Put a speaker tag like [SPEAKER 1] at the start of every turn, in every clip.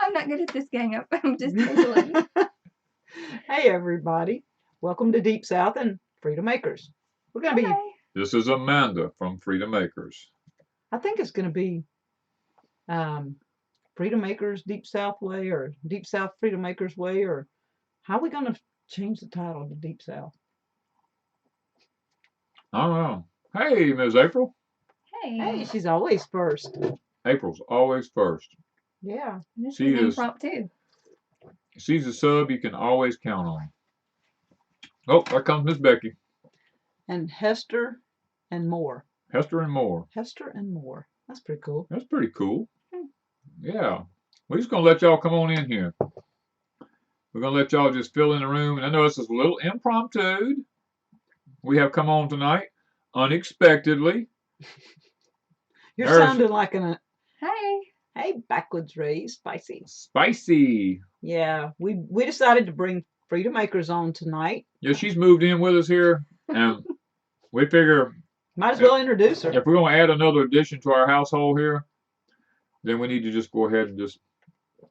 [SPEAKER 1] I'm not good at this gang up. I'm just giggling.
[SPEAKER 2] Hey, everybody. Welcome to Deep South and Freedom Acres. We're going to be,
[SPEAKER 3] This is Amanda from Freedom Acres.
[SPEAKER 2] I think it's going to be Freedom Acres Deep South Way or Deep South Freedom Acres Way, or how are we going to change the title to Deep South?
[SPEAKER 3] I don't know. Hey, Ms. April.
[SPEAKER 2] Hey, she's always first.
[SPEAKER 3] April's always first.
[SPEAKER 2] Yeah.
[SPEAKER 1] This
[SPEAKER 3] She
[SPEAKER 1] is
[SPEAKER 3] is.
[SPEAKER 1] impromptu.
[SPEAKER 3] She's a sub you can always count on. Oh, there comes Miss Becky.
[SPEAKER 2] And Hester and Moore.
[SPEAKER 3] Hester and Moore.
[SPEAKER 2] Hester and Moore. That's pretty cool.
[SPEAKER 3] That's pretty cool. Yeah. We're just going to let y'all come on in here. We're going to let y'all just fill in the room. And I know this is a little impromptu. We have come on tonight unexpectedly.
[SPEAKER 2] You're sounding like
[SPEAKER 1] Hey,
[SPEAKER 2] backwoods raised spicy.
[SPEAKER 3] Spicy.
[SPEAKER 2] Yeah, we decided to bring Freedom Acres on tonight.
[SPEAKER 3] Yeah, she's moved in with us here, and we figure
[SPEAKER 2] might as well introduce her.
[SPEAKER 3] If we're going to add another addition to our household here, then we need to just go ahead and just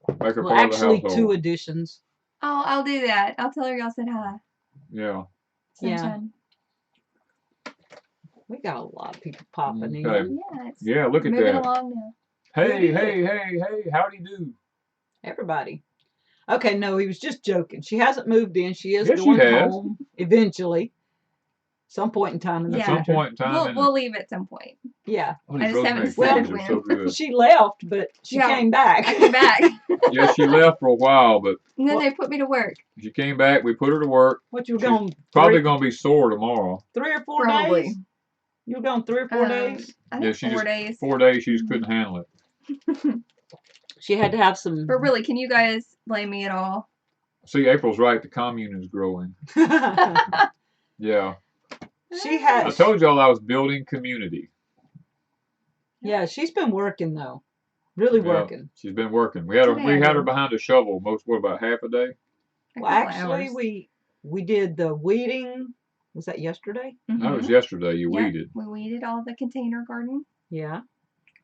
[SPEAKER 3] make her part of the household.
[SPEAKER 2] 2 additions.
[SPEAKER 1] Oh, I'll do that. I'll tell her y'all said hi.
[SPEAKER 3] Yeah.
[SPEAKER 1] Sunshine.
[SPEAKER 2] We got a lot of people popping in.
[SPEAKER 1] Yeah,
[SPEAKER 3] look at
[SPEAKER 1] moving
[SPEAKER 3] that.
[SPEAKER 1] along now.
[SPEAKER 3] Hey, howdy do.
[SPEAKER 2] Everybody. Okay, no, he was just joking. She hasn't moved in. She is
[SPEAKER 3] Yes,
[SPEAKER 2] going
[SPEAKER 3] she has.
[SPEAKER 2] home eventually. Some point in time in the
[SPEAKER 1] Yeah.
[SPEAKER 3] At
[SPEAKER 2] future.
[SPEAKER 3] some point in time.
[SPEAKER 1] We'll leave at some point.
[SPEAKER 2] Yeah.
[SPEAKER 3] Oh,
[SPEAKER 1] I
[SPEAKER 3] these
[SPEAKER 1] just haven't
[SPEAKER 3] rosemary
[SPEAKER 1] decided
[SPEAKER 3] flowers are
[SPEAKER 1] when.
[SPEAKER 3] so good.
[SPEAKER 2] She left, but she came back.
[SPEAKER 1] I came back.
[SPEAKER 3] Yeah, she left for a while, but
[SPEAKER 1] And then they put me to work.
[SPEAKER 3] she came back. We put her to work.
[SPEAKER 2] What, you were
[SPEAKER 3] She's
[SPEAKER 2] going?
[SPEAKER 3] probably going to be sore tomorrow.
[SPEAKER 2] 3 or 4
[SPEAKER 1] Probably.
[SPEAKER 2] days? You were going 3 or 4 days?
[SPEAKER 1] I think 4 days.
[SPEAKER 3] 4 days, she just couldn't handle it.
[SPEAKER 2] She had to have some.
[SPEAKER 1] But really, can you guys blame me at all?
[SPEAKER 3] See, April's right. The commune is growing. Yeah.
[SPEAKER 2] She had.
[SPEAKER 3] I told y'all I was building community.
[SPEAKER 2] Yeah, she's been working though. Really working.
[SPEAKER 3] She's been working. We had her behind a shovel about half a day.
[SPEAKER 2] Well, actually, we did the weeding. Was that yesterday?
[SPEAKER 1] Mm-hmm.
[SPEAKER 3] That was yesterday. You weeded.
[SPEAKER 1] We weeded all the container garden.
[SPEAKER 2] Yeah.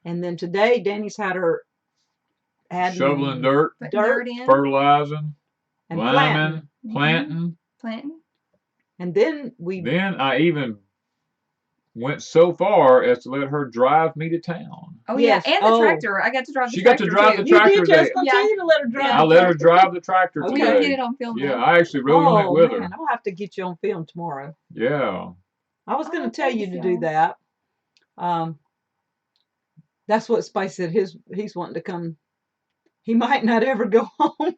[SPEAKER 2] And then today, Danny's had her adding
[SPEAKER 3] shoveling dirt
[SPEAKER 1] in,
[SPEAKER 3] fertilizing,
[SPEAKER 2] and
[SPEAKER 3] liming,
[SPEAKER 1] planting.
[SPEAKER 2] And then
[SPEAKER 3] I even went so far as to let her drive me to town.
[SPEAKER 1] Oh yes. Yeah, and the tractor. I got to drive the tractor.
[SPEAKER 3] She got to drive the tractor.
[SPEAKER 2] You did just continue to let her drive.
[SPEAKER 3] I let her drive the tractor today.
[SPEAKER 1] We can get it on film.
[SPEAKER 3] Yeah, I actually rode in it with her.
[SPEAKER 2] I'll have to get you on film tomorrow.
[SPEAKER 3] Yeah.
[SPEAKER 2] I was going to tell you to do that. That's what Spice said. He's wanting to come. He might not ever go home.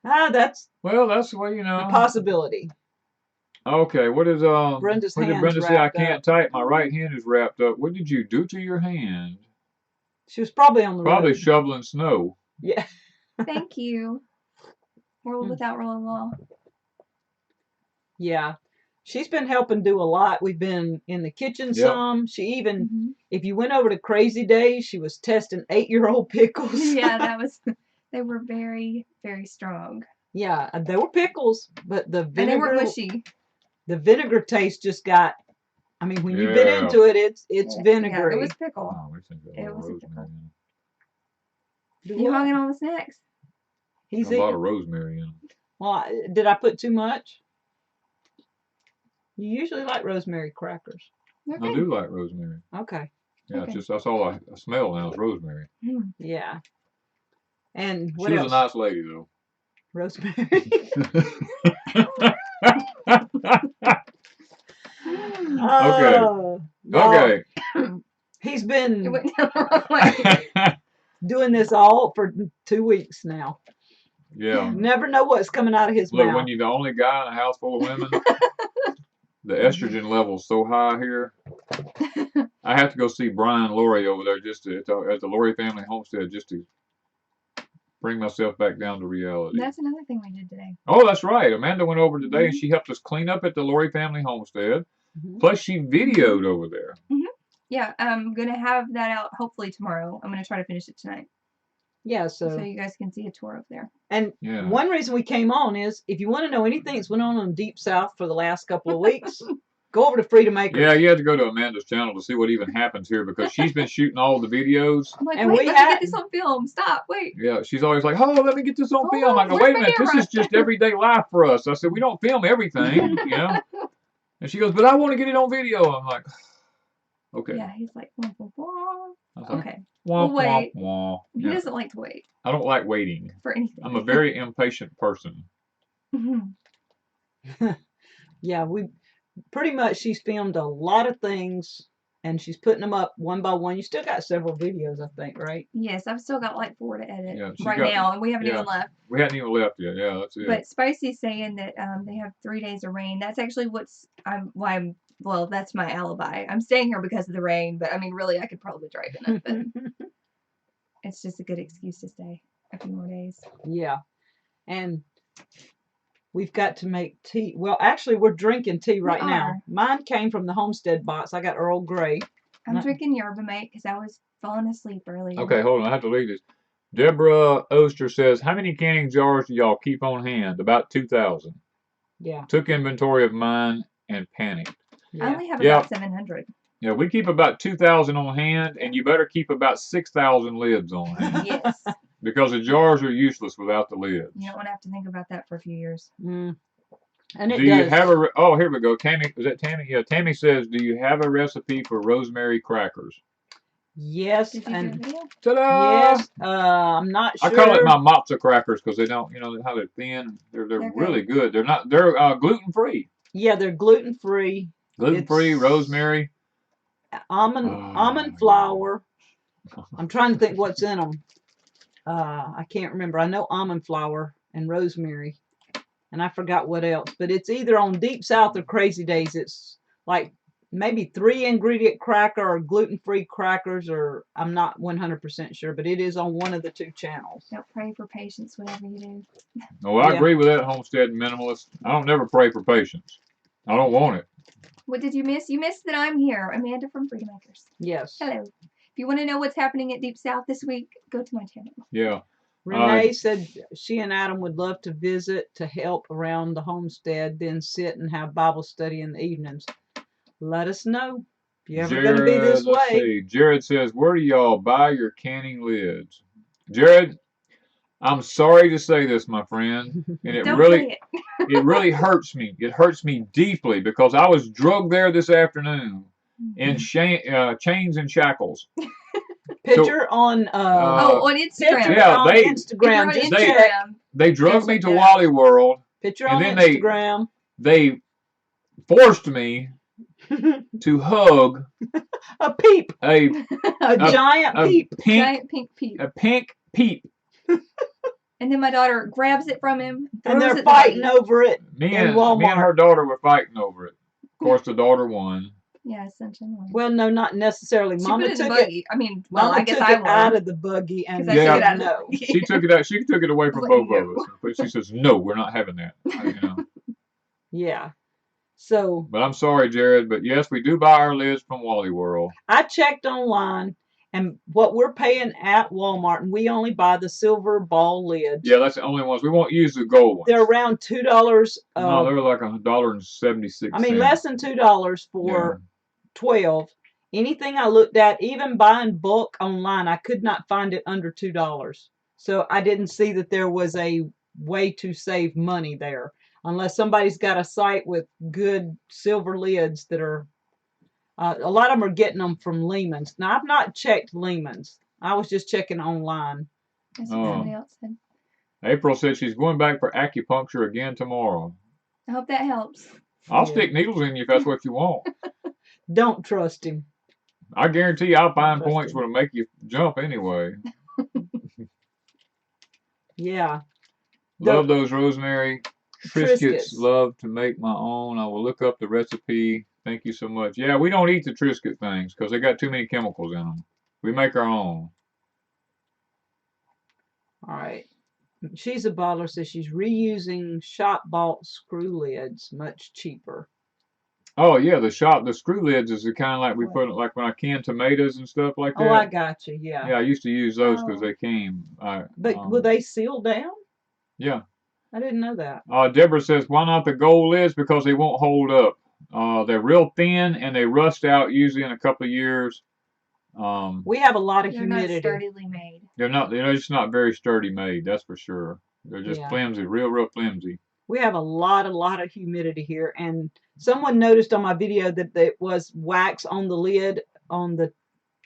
[SPEAKER 2] That's
[SPEAKER 3] the way,
[SPEAKER 2] a possibility.
[SPEAKER 3] Okay, what is
[SPEAKER 2] Brenda's
[SPEAKER 3] what did Brenda say? I can't type. My right hand is wrapped up. What did you do to your hand?
[SPEAKER 2] She was probably on the road.
[SPEAKER 3] Shoveling snow.
[SPEAKER 2] Yeah.
[SPEAKER 1] Thank you. World without rule of law.
[SPEAKER 2] Yeah. She's been helping do a lot. We've been in the kitchen some. She even, if you went over to Crazy Days, she was testing 8-year-old pickles.
[SPEAKER 1] Yeah, they were very, very strong.
[SPEAKER 2] Yeah, they were pickles, but the vinegar.
[SPEAKER 1] And they were mushy.
[SPEAKER 2] The vinegar taste just got, I mean, when you bit into it, it's vinegary.
[SPEAKER 1] Yeah, it was pickle.
[SPEAKER 3] Oh,
[SPEAKER 1] it was a pickle.
[SPEAKER 2] You
[SPEAKER 1] hung in all the snacks.
[SPEAKER 3] He's a lot of rosemary in them.
[SPEAKER 2] Well, did I put too much? You usually like rosemary crackers.
[SPEAKER 1] Okay.
[SPEAKER 3] I do like rosemary.
[SPEAKER 2] Okay.
[SPEAKER 3] Yeah, it's just that's all I smell now is rosemary.
[SPEAKER 2] Yeah. And what
[SPEAKER 3] She was
[SPEAKER 2] else?
[SPEAKER 3] a nice lady though.
[SPEAKER 2] Rosemary.
[SPEAKER 3] Okay.
[SPEAKER 2] He's been doing this all for 2 weeks now.
[SPEAKER 3] Yeah.
[SPEAKER 2] Never know what's coming out of his mouth.
[SPEAKER 3] Look, when you're the only guy in a house full of women, the estrogen level's so high here. I have to go see Brian Laurie over there at the Laurie family homestead just to bring myself back down to reality.
[SPEAKER 1] That's another thing we did today.
[SPEAKER 3] Oh, that's right. Amanda went over today and she helped us clean up at the Laurie family homestead. Plus, she videoed over there.
[SPEAKER 1] Yeah, I'm going to have that out hopefully tomorrow. I'm going to try to finish it tonight.
[SPEAKER 2] Yeah, so
[SPEAKER 1] you guys can see a tour of there.
[SPEAKER 2] And one reason we came on is if you want to know anything that's went on in Deep South for the last couple of weeks, Go over to Freedom Acres.
[SPEAKER 3] Yeah, you have to go to Amanda's channel to see what even happens here because she's been shooting all the videos.
[SPEAKER 1] I'm like,
[SPEAKER 2] And
[SPEAKER 1] wait,
[SPEAKER 2] we
[SPEAKER 1] let me get
[SPEAKER 2] hadn't.
[SPEAKER 1] this on film. Stop, wait.
[SPEAKER 3] Yeah, she's always like, oh, let me get this on
[SPEAKER 1] Hold
[SPEAKER 3] film. I
[SPEAKER 1] on,
[SPEAKER 3] go,
[SPEAKER 1] where's
[SPEAKER 3] wait a
[SPEAKER 1] my
[SPEAKER 3] minute, this
[SPEAKER 1] camera?
[SPEAKER 3] is just everyday life for us. I said, we don't film everything, you know. And she goes, but I want to get it on video. I'm like, okay.
[SPEAKER 1] Yeah, he's like, wah, wah, wah.
[SPEAKER 3] I was like,
[SPEAKER 1] Okay.
[SPEAKER 3] wah,
[SPEAKER 1] We'll wait.
[SPEAKER 3] wah, wah.
[SPEAKER 1] He
[SPEAKER 3] Yeah.
[SPEAKER 1] doesn't like to wait
[SPEAKER 3] I don't like waiting.
[SPEAKER 1] for anything.
[SPEAKER 3] I'm a very impatient person.
[SPEAKER 2] Yeah, we pretty much, she's filmed a lot of things and she's putting them up one by one. You still got several videos, I think, right?
[SPEAKER 1] Yes, I've still got like 4 to edit
[SPEAKER 3] Yeah,
[SPEAKER 1] right now, and we haven't even left.
[SPEAKER 3] We hadn't even left yet. Yeah, that's it.
[SPEAKER 1] But Spicy's saying that they have 3 days of rain. That's actually well, that's my alibi. I'm staying here because of the rain, but I mean, really, I could probably drive in it, but it's just a good excuse to stay a few more days.
[SPEAKER 2] Yeah. And we've got to make tea. Well, actually, we're drinking tea right now. Mine came from the Homestead box. I got Earl Grey.
[SPEAKER 1] I'm drinking yerba mate because I was falling asleep earlier.
[SPEAKER 3] Okay, hold on. I have to leave this. Deborah Oster says, how many canning jars do y'all keep on hand? About 2,000.
[SPEAKER 2] Yeah.
[SPEAKER 3] Took inventory of mine and panicked.
[SPEAKER 1] I only have about 700.
[SPEAKER 3] Yeah, we keep about 2,000 on hand, and you better keep about 6,000 lids on hand.
[SPEAKER 1] Yes.
[SPEAKER 3] Because the jars are useless without the lids.
[SPEAKER 1] You don't want to have to think about that for a few years.
[SPEAKER 2] Mm. And it
[SPEAKER 3] do
[SPEAKER 2] does.
[SPEAKER 3] You have a? Oh, here we go. Tammy, is that Tammy? Yeah, Tammy says, do you have a recipe for rosemary crackers?
[SPEAKER 2] Yes.
[SPEAKER 1] Did you do a video?
[SPEAKER 3] Ta-da!
[SPEAKER 2] Yes. I'm not sure.
[SPEAKER 3] I call it my matzo crackers because they don't, you know how they're thin. They're really good. They're not. They're gluten free.
[SPEAKER 2] Yeah, they're gluten free.
[SPEAKER 3] Gluten free, rosemary.
[SPEAKER 2] Almond flour. I'm trying to think what's in them. I can't remember. I know almond flour and rosemary, and I forgot what else. But it's either on Deep South or Crazy Days. It's like maybe 3-ingredient cracker or gluten-free crackers, or I'm not 100% sure. But it is on one of the 2 channels.
[SPEAKER 1] Don't pray for patience, whatever you do.
[SPEAKER 3] Oh, I agree with that, Homestead Minimalist. I don't never pray for patience. I don't want it.
[SPEAKER 1] What did you miss? You missed that I'm here, Amanda from Freedom Acres.
[SPEAKER 2] Yes.
[SPEAKER 1] Hello. If you want to know what's happening at Deep South this week, go to my channel.
[SPEAKER 3] Yeah.
[SPEAKER 2] Renee said she and Adam would love to visit to help around the homestead, then sit and have Bible study in the evenings. Let us know if you're ever going to be this way.
[SPEAKER 3] See. Jared says, where do y'all buy your canning lids? Jared, I'm sorry to say this, my friend, and it really hurts me. It hurts me deeply because I was drugged there this afternoon in chains and shackles.
[SPEAKER 2] Picture on
[SPEAKER 1] on Instagram.
[SPEAKER 3] Yeah,
[SPEAKER 2] on Instagram.
[SPEAKER 1] Just Instagram.
[SPEAKER 3] They drugged me to Wally World.
[SPEAKER 2] Picture on
[SPEAKER 3] then
[SPEAKER 2] Instagram.
[SPEAKER 3] They forced me to hug
[SPEAKER 2] a peep.
[SPEAKER 3] A
[SPEAKER 2] giant peep.
[SPEAKER 1] Giant pink peep.
[SPEAKER 3] A pink peep.
[SPEAKER 1] And then my daughter grabs it from him.
[SPEAKER 2] And they're fighting over it in Walmart.
[SPEAKER 3] Me and her daughter were fighting over it. Of course, the daughter won.
[SPEAKER 1] Yeah, essentially won.
[SPEAKER 2] Well, no, not necessarily.
[SPEAKER 1] She
[SPEAKER 2] Mama
[SPEAKER 1] put it in
[SPEAKER 2] took
[SPEAKER 1] the buggy. I mean, well,
[SPEAKER 2] Mama
[SPEAKER 1] I guess
[SPEAKER 2] took
[SPEAKER 1] I
[SPEAKER 2] it
[SPEAKER 1] won.
[SPEAKER 2] out of the buggy and
[SPEAKER 1] I took it out of
[SPEAKER 2] no.
[SPEAKER 3] She took it out. She took it away from both of us. But she says, "No, we're not having that." You know.
[SPEAKER 2] Yeah. So.
[SPEAKER 3] But I'm sorry, Jared. But yes, we do buy our lids from Wally World.
[SPEAKER 2] I checked online, and what we're paying at Walmart, and we only buy the silver ball lids.
[SPEAKER 3] Yeah, that's the only ones. We won't use the gold ones.
[SPEAKER 2] They're around $2.
[SPEAKER 3] No, they're like $1.76.
[SPEAKER 2] I mean, less than $2 for 12. Anything I looked at, even buying bulk online, I could not find it under $2. So I didn't see that there was a way to save money there, unless somebody's got a site with good silver lids that are. A lot of them are getting them from Lehman's. Now, I've not checked Lehman's. I was just checking online.
[SPEAKER 1] That's what somebody else said.
[SPEAKER 3] April said she's going back for acupuncture again tomorrow.
[SPEAKER 1] I hope that helps.
[SPEAKER 3] I'll stick needles in you if that's what you want.
[SPEAKER 2] Don't trust him.
[SPEAKER 3] I guarantee I'll find points that'll make you jump anyway.
[SPEAKER 2] Yeah.
[SPEAKER 3] Love those rosemary Triscuits. Love to make my own. I will look up the recipe. Thank you so much. Yeah, we don't eat the Triscuit things because they got too many chemicals in them. We make our own.
[SPEAKER 2] All right. She's a bottler, so she's reusing shop-bought screw lids, much cheaper.
[SPEAKER 3] Oh yeah, the screw lids is the kind of like we put like when I can tomatoes and stuff like that.
[SPEAKER 2] Oh, I got you. Yeah.
[SPEAKER 3] Yeah, I used to use those because they came.
[SPEAKER 2] But will they seal down?
[SPEAKER 3] Yeah.
[SPEAKER 2] I didn't know that.
[SPEAKER 3] Deborah says, why not the gold lids? Because they won't hold up. They're real thin and they rust out usually in a couple of years.
[SPEAKER 2] We have a lot of
[SPEAKER 1] They're not
[SPEAKER 2] humidity.
[SPEAKER 1] sturdily made.
[SPEAKER 3] They're just not very sturdy made, that's for sure. They're just
[SPEAKER 2] Yeah.
[SPEAKER 3] flimsy, real flimsy.
[SPEAKER 2] We have a lot of humidity here, and someone noticed on my video that there was wax on the lid on the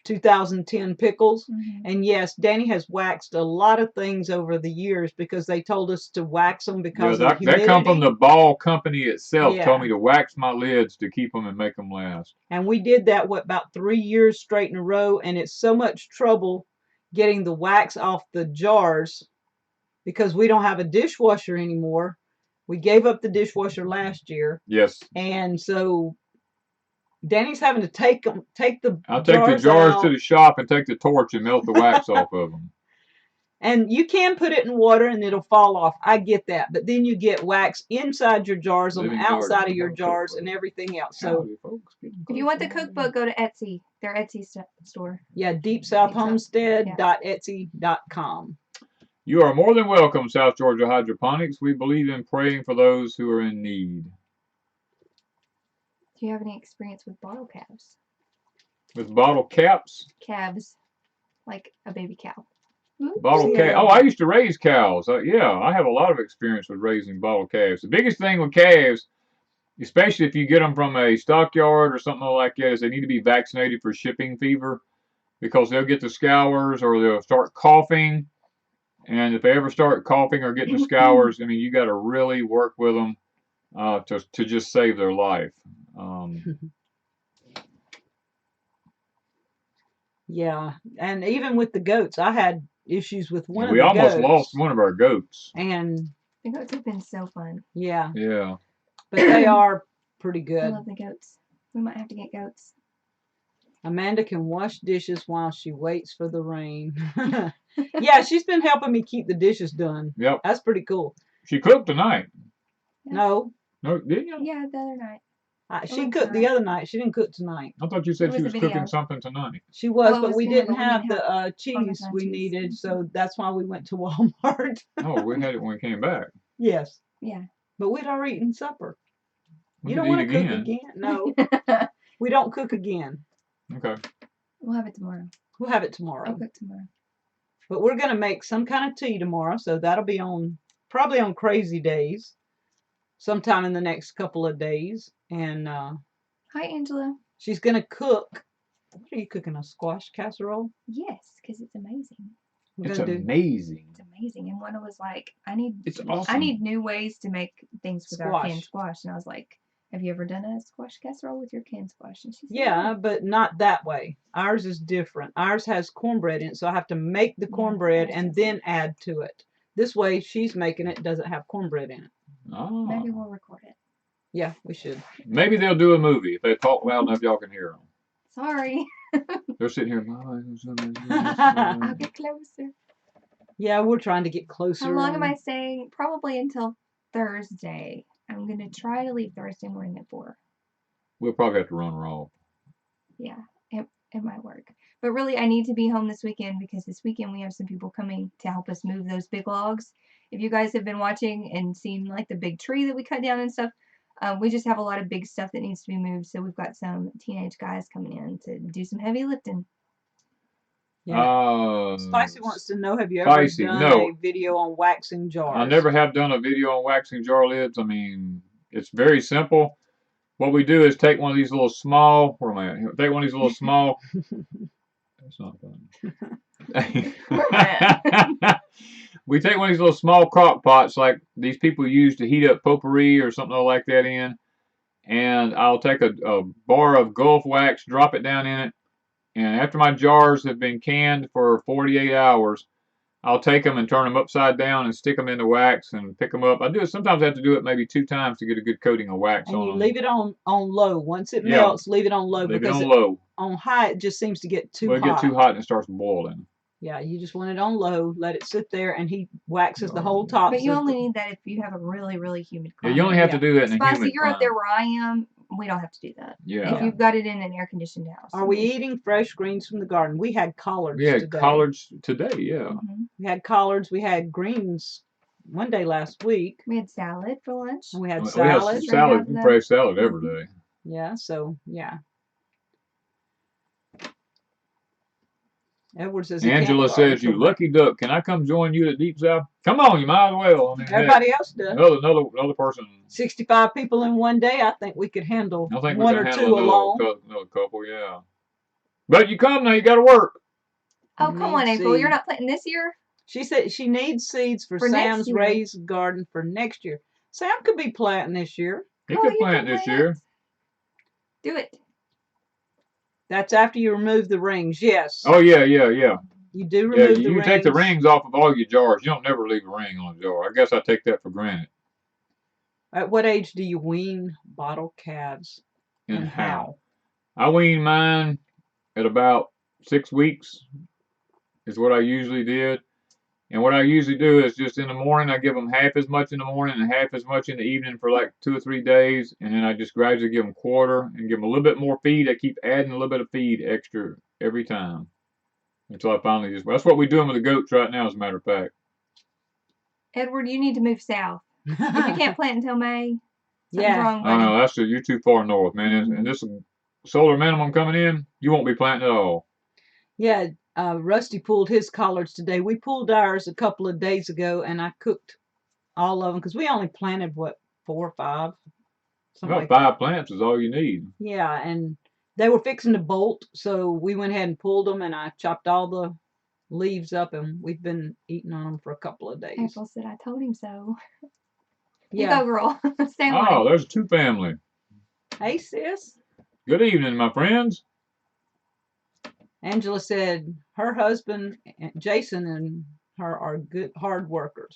[SPEAKER 2] 2010 pickles.
[SPEAKER 1] Mhm.
[SPEAKER 2] And yes, Danny has waxed a lot of things over the years because they told us to wax them
[SPEAKER 3] Yeah,
[SPEAKER 2] because of
[SPEAKER 3] that
[SPEAKER 2] humidity.
[SPEAKER 3] come from the ball company itself.
[SPEAKER 2] Yeah.
[SPEAKER 3] Told me to wax my lids to keep them and make them last.
[SPEAKER 2] And we did that, about 3 years straight in a row, and it's so much trouble getting the wax off the jars because we don't have a dishwasher anymore. We gave up the dishwasher last year,
[SPEAKER 3] Yes.
[SPEAKER 2] and so Danny's having to take the
[SPEAKER 3] I'll take the jars
[SPEAKER 2] out.
[SPEAKER 3] to the shop and take the torch and melt the wax off of them.
[SPEAKER 2] And you can put it in water and it'll fall off. I get that. But then you get wax inside your jars, on the
[SPEAKER 3] Living
[SPEAKER 2] outside
[SPEAKER 3] garden,
[SPEAKER 2] of your
[SPEAKER 3] no
[SPEAKER 2] jars,
[SPEAKER 3] cookbook.
[SPEAKER 2] and everything else. So
[SPEAKER 3] Howdy, folks. Getting
[SPEAKER 1] If you
[SPEAKER 3] close
[SPEAKER 1] want the
[SPEAKER 3] to
[SPEAKER 1] cookbook, go to Etsy. Their Etsy store.
[SPEAKER 2] yeah,
[SPEAKER 1] Deep South.
[SPEAKER 2] deepsouthhomestead.etsy.com.
[SPEAKER 3] You are more than welcome, South Georgia Hydroponics. We believe in praying for those who are in need.
[SPEAKER 1] Do you have any experience with bottle calves?
[SPEAKER 3] With bottle caps?
[SPEAKER 1] Calves, like a baby cow.
[SPEAKER 3] Bottle
[SPEAKER 2] Yeah.
[SPEAKER 3] calf. Oh, I used to raise cows. Yeah, I have a lot of experience with raising bottle calves. The biggest thing with calves, especially if you get them from a stockyard or something like that, is they need to be vaccinated for shipping fever because they'll get the scours or they'll start coughing. And if they ever start coughing or getting the scours, I mean, you got to really work with them to just save their life.
[SPEAKER 2] Yeah, and even with the goats, I had issues with one of
[SPEAKER 3] We
[SPEAKER 2] the
[SPEAKER 3] almost
[SPEAKER 2] goats.
[SPEAKER 3] lost one of our goats.
[SPEAKER 2] And
[SPEAKER 1] The goats have been so fun.
[SPEAKER 2] yeah,
[SPEAKER 3] Yeah.
[SPEAKER 2] but they are pretty
[SPEAKER 1] I
[SPEAKER 2] good.
[SPEAKER 1] love the goats. We might have to get goats.
[SPEAKER 2] Amanda can wash dishes while she waits for the rain. Yeah, she's been helping me keep the dishes done.
[SPEAKER 3] Yep.
[SPEAKER 2] That's pretty cool.
[SPEAKER 3] She cooked tonight.
[SPEAKER 2] No,
[SPEAKER 3] No, didn't you?
[SPEAKER 1] Yeah, the other night.
[SPEAKER 2] she
[SPEAKER 1] one
[SPEAKER 2] cooked the
[SPEAKER 1] time.
[SPEAKER 2] other night. She didn't cook tonight.
[SPEAKER 3] I thought you
[SPEAKER 1] It
[SPEAKER 3] said
[SPEAKER 1] was
[SPEAKER 3] she
[SPEAKER 1] a
[SPEAKER 3] was
[SPEAKER 1] video.
[SPEAKER 3] cooking something tonight.
[SPEAKER 2] She was,
[SPEAKER 1] Well, it
[SPEAKER 2] but
[SPEAKER 1] was
[SPEAKER 2] we
[SPEAKER 1] dinner,
[SPEAKER 2] didn't
[SPEAKER 1] but we
[SPEAKER 2] have
[SPEAKER 1] didn't
[SPEAKER 2] the cheese
[SPEAKER 1] Parmesan
[SPEAKER 2] we
[SPEAKER 1] cheese.
[SPEAKER 2] needed, so that's why we went to Walmart.
[SPEAKER 3] Oh, we had it when we came back.
[SPEAKER 2] Yes,
[SPEAKER 1] Yeah.
[SPEAKER 2] but we'd already eaten supper.
[SPEAKER 3] We
[SPEAKER 2] You
[SPEAKER 3] could
[SPEAKER 2] don't want
[SPEAKER 3] eat
[SPEAKER 2] to cook
[SPEAKER 3] again.
[SPEAKER 2] again? No, we don't cook again.
[SPEAKER 3] Okay.
[SPEAKER 1] We'll have it tomorrow.
[SPEAKER 2] We'll have it tomorrow.
[SPEAKER 1] I'll cook tomorrow.
[SPEAKER 2] But we're going to make some kind of tea tomorrow, so that'll be probably on crazy days, sometime in the next couple of days. And
[SPEAKER 1] Hi, Angela.
[SPEAKER 2] she's going to cook. What are you cooking? A squash casserole?
[SPEAKER 1] Yes, because it's amazing.
[SPEAKER 2] We're
[SPEAKER 3] It's
[SPEAKER 2] gonna
[SPEAKER 3] amazing.
[SPEAKER 1] It's amazing. And Wanda was like,
[SPEAKER 3] It's awesome.
[SPEAKER 1] I need new ways to make things with our
[SPEAKER 2] Squash.
[SPEAKER 1] canned squash. And I was like, have you ever done a squash casserole with your canned squash? And she said,
[SPEAKER 2] Yeah, but not that way. Ours is different. Ours has cornbread in it, so I have to make the
[SPEAKER 1] Yeah,
[SPEAKER 2] cornbread
[SPEAKER 1] ours
[SPEAKER 2] and
[SPEAKER 1] doesn't.
[SPEAKER 2] then add to it. This way, she's making it, doesn't have cornbread in it.
[SPEAKER 3] Oh.
[SPEAKER 1] Maybe we'll record it.
[SPEAKER 2] Yeah, we should.
[SPEAKER 3] Maybe they'll do a movie. If they talk loud enough, y'all can hear them.
[SPEAKER 1] Sorry.
[SPEAKER 3] They're sitting here.
[SPEAKER 1] I'll get closer.
[SPEAKER 2] Yeah, we're trying to get closer.
[SPEAKER 1] How long am I staying? Probably until Thursday. I'm going to try to leave Thursday morning at 4.
[SPEAKER 3] We'll probably have to run raw.
[SPEAKER 1] Yeah, it might work. But really, I need to be home this weekend because this weekend we have some people coming to help us move those big logs. If you guys have been watching and seen like the big tree that we cut down and stuff, we just have a lot of big stuff that needs to be moved. So we've got some teenage guys coming in to do some heavy lifting.
[SPEAKER 2] Yeah. Spicy wants to know, have you ever
[SPEAKER 3] Spicy,
[SPEAKER 2] done
[SPEAKER 3] no.
[SPEAKER 2] a video on waxing jars?
[SPEAKER 3] I never have done a video on waxing jar lids. I mean, it's very simple. What we do is take one of these little small, where am I at? Take one of these little small, that's not funny. We take one of these little small crock pots like these people use to heat up potpourri or something like that in, and I'll take a bar of Gulf wax, drop it down in it, and after my jars have been canned for 48 hours, I'll take them and turn them upside down and stick them in the wax and pick them up. I do it. Sometimes I have to do it maybe 2 times to get a good coating of wax
[SPEAKER 2] and
[SPEAKER 3] on
[SPEAKER 2] you
[SPEAKER 3] them.
[SPEAKER 2] leave it on low. Once it melts, leave it on low.
[SPEAKER 3] Leave
[SPEAKER 2] because
[SPEAKER 3] it on low.
[SPEAKER 2] On high, it just seems to get too hot.
[SPEAKER 3] Well, it gets too hot and it starts boiling.
[SPEAKER 2] Yeah, you just want it on low, let it sit there, and he waxes the whole top.
[SPEAKER 1] But you only need that if you have a really, really humid climate.
[SPEAKER 3] Yeah, you only have to do that in a humid
[SPEAKER 1] Spicy, you're
[SPEAKER 3] climate.
[SPEAKER 1] up there where I am. We don't have to do that.
[SPEAKER 3] Yeah.
[SPEAKER 1] If you've got it in an air-conditioned house.
[SPEAKER 2] Are we eating fresh greens from the garden? We had collards
[SPEAKER 3] We had
[SPEAKER 2] today.
[SPEAKER 3] collards today, yeah.
[SPEAKER 1] Mm-hmm.
[SPEAKER 2] We had collards. We had greens one day last week.
[SPEAKER 1] We had salad for lunch.
[SPEAKER 2] And we had
[SPEAKER 3] We
[SPEAKER 2] salad.
[SPEAKER 3] have salad, fresh salad every day.
[SPEAKER 2] Yeah, so yeah. Edward says he can't
[SPEAKER 3] Angela
[SPEAKER 2] garden
[SPEAKER 3] says, "You
[SPEAKER 2] till May.
[SPEAKER 3] lucky duck. Can I come join you at Deep South? Come on, you might as well. I mean, heck,
[SPEAKER 2] Everybody else does.
[SPEAKER 3] another person.
[SPEAKER 2] 65 people in one day. I think we could handle
[SPEAKER 3] I think we
[SPEAKER 2] one
[SPEAKER 3] can
[SPEAKER 2] or
[SPEAKER 3] handle
[SPEAKER 2] two alone.
[SPEAKER 3] another couple. Yeah, but you come now. You got to work.
[SPEAKER 1] Oh, come on,
[SPEAKER 2] Need
[SPEAKER 1] April. You're
[SPEAKER 2] seed.
[SPEAKER 1] not planting this year?
[SPEAKER 2] She said she needs seeds for
[SPEAKER 1] For next
[SPEAKER 2] Sam's
[SPEAKER 1] year.
[SPEAKER 2] raised garden for next year. Sam could be planting this year.
[SPEAKER 3] He
[SPEAKER 1] Oh,
[SPEAKER 3] could
[SPEAKER 1] you
[SPEAKER 3] plant
[SPEAKER 1] can
[SPEAKER 3] this
[SPEAKER 1] plant.
[SPEAKER 3] year.
[SPEAKER 1] Do it.
[SPEAKER 2] That's after you remove the rings. Yes.
[SPEAKER 3] Oh yeah.
[SPEAKER 2] You do
[SPEAKER 3] Yeah,
[SPEAKER 2] remove the
[SPEAKER 3] you
[SPEAKER 2] rings.
[SPEAKER 3] take the rings off of all your jars. You don't never leave a ring on a jar. I guess I take that for granted.
[SPEAKER 2] At what age do you wean bottle calves?
[SPEAKER 3] And how? I wean mine at about 6 weeks is what I usually did. And what I usually do is just in the morning, I give them half as much in the morning and half as much in the evening for like 2 or 3 days. And then I just gradually give them quarter and give them a little bit more feed. I keep adding a little bit of feed extra every time until I finally just, that's what we're doing with the goats right now, as a matter of fact.
[SPEAKER 1] Edward, you need to move south. If you can't plant until May, something's
[SPEAKER 2] Yeah.
[SPEAKER 1] wrong,
[SPEAKER 3] Oh
[SPEAKER 1] buddy.
[SPEAKER 3] no, you're too far north, man. And this solar minimum coming in, you won't be planting at all.
[SPEAKER 2] Yeah, Rusty pulled his collards today. We pulled ours a couple of days ago, and I cooked all of them because we only planted, what, 4 or 5? Something
[SPEAKER 3] About
[SPEAKER 2] like
[SPEAKER 3] 5
[SPEAKER 2] that.
[SPEAKER 3] plants is all you need.
[SPEAKER 2] Yeah, and they were fixing to bolt, so we went ahead and pulled them, and I chopped all the leaves up, and we've been eating on them for a couple of days.
[SPEAKER 1] April said, I told him so.
[SPEAKER 2] Yeah.
[SPEAKER 1] You go, girl. Stay
[SPEAKER 3] Oh,
[SPEAKER 1] away.
[SPEAKER 3] there's a 2 family.
[SPEAKER 2] Hey, sis.
[SPEAKER 3] Good evening, my friends.
[SPEAKER 2] Angela said her husband, Jason, and her are good, hard workers.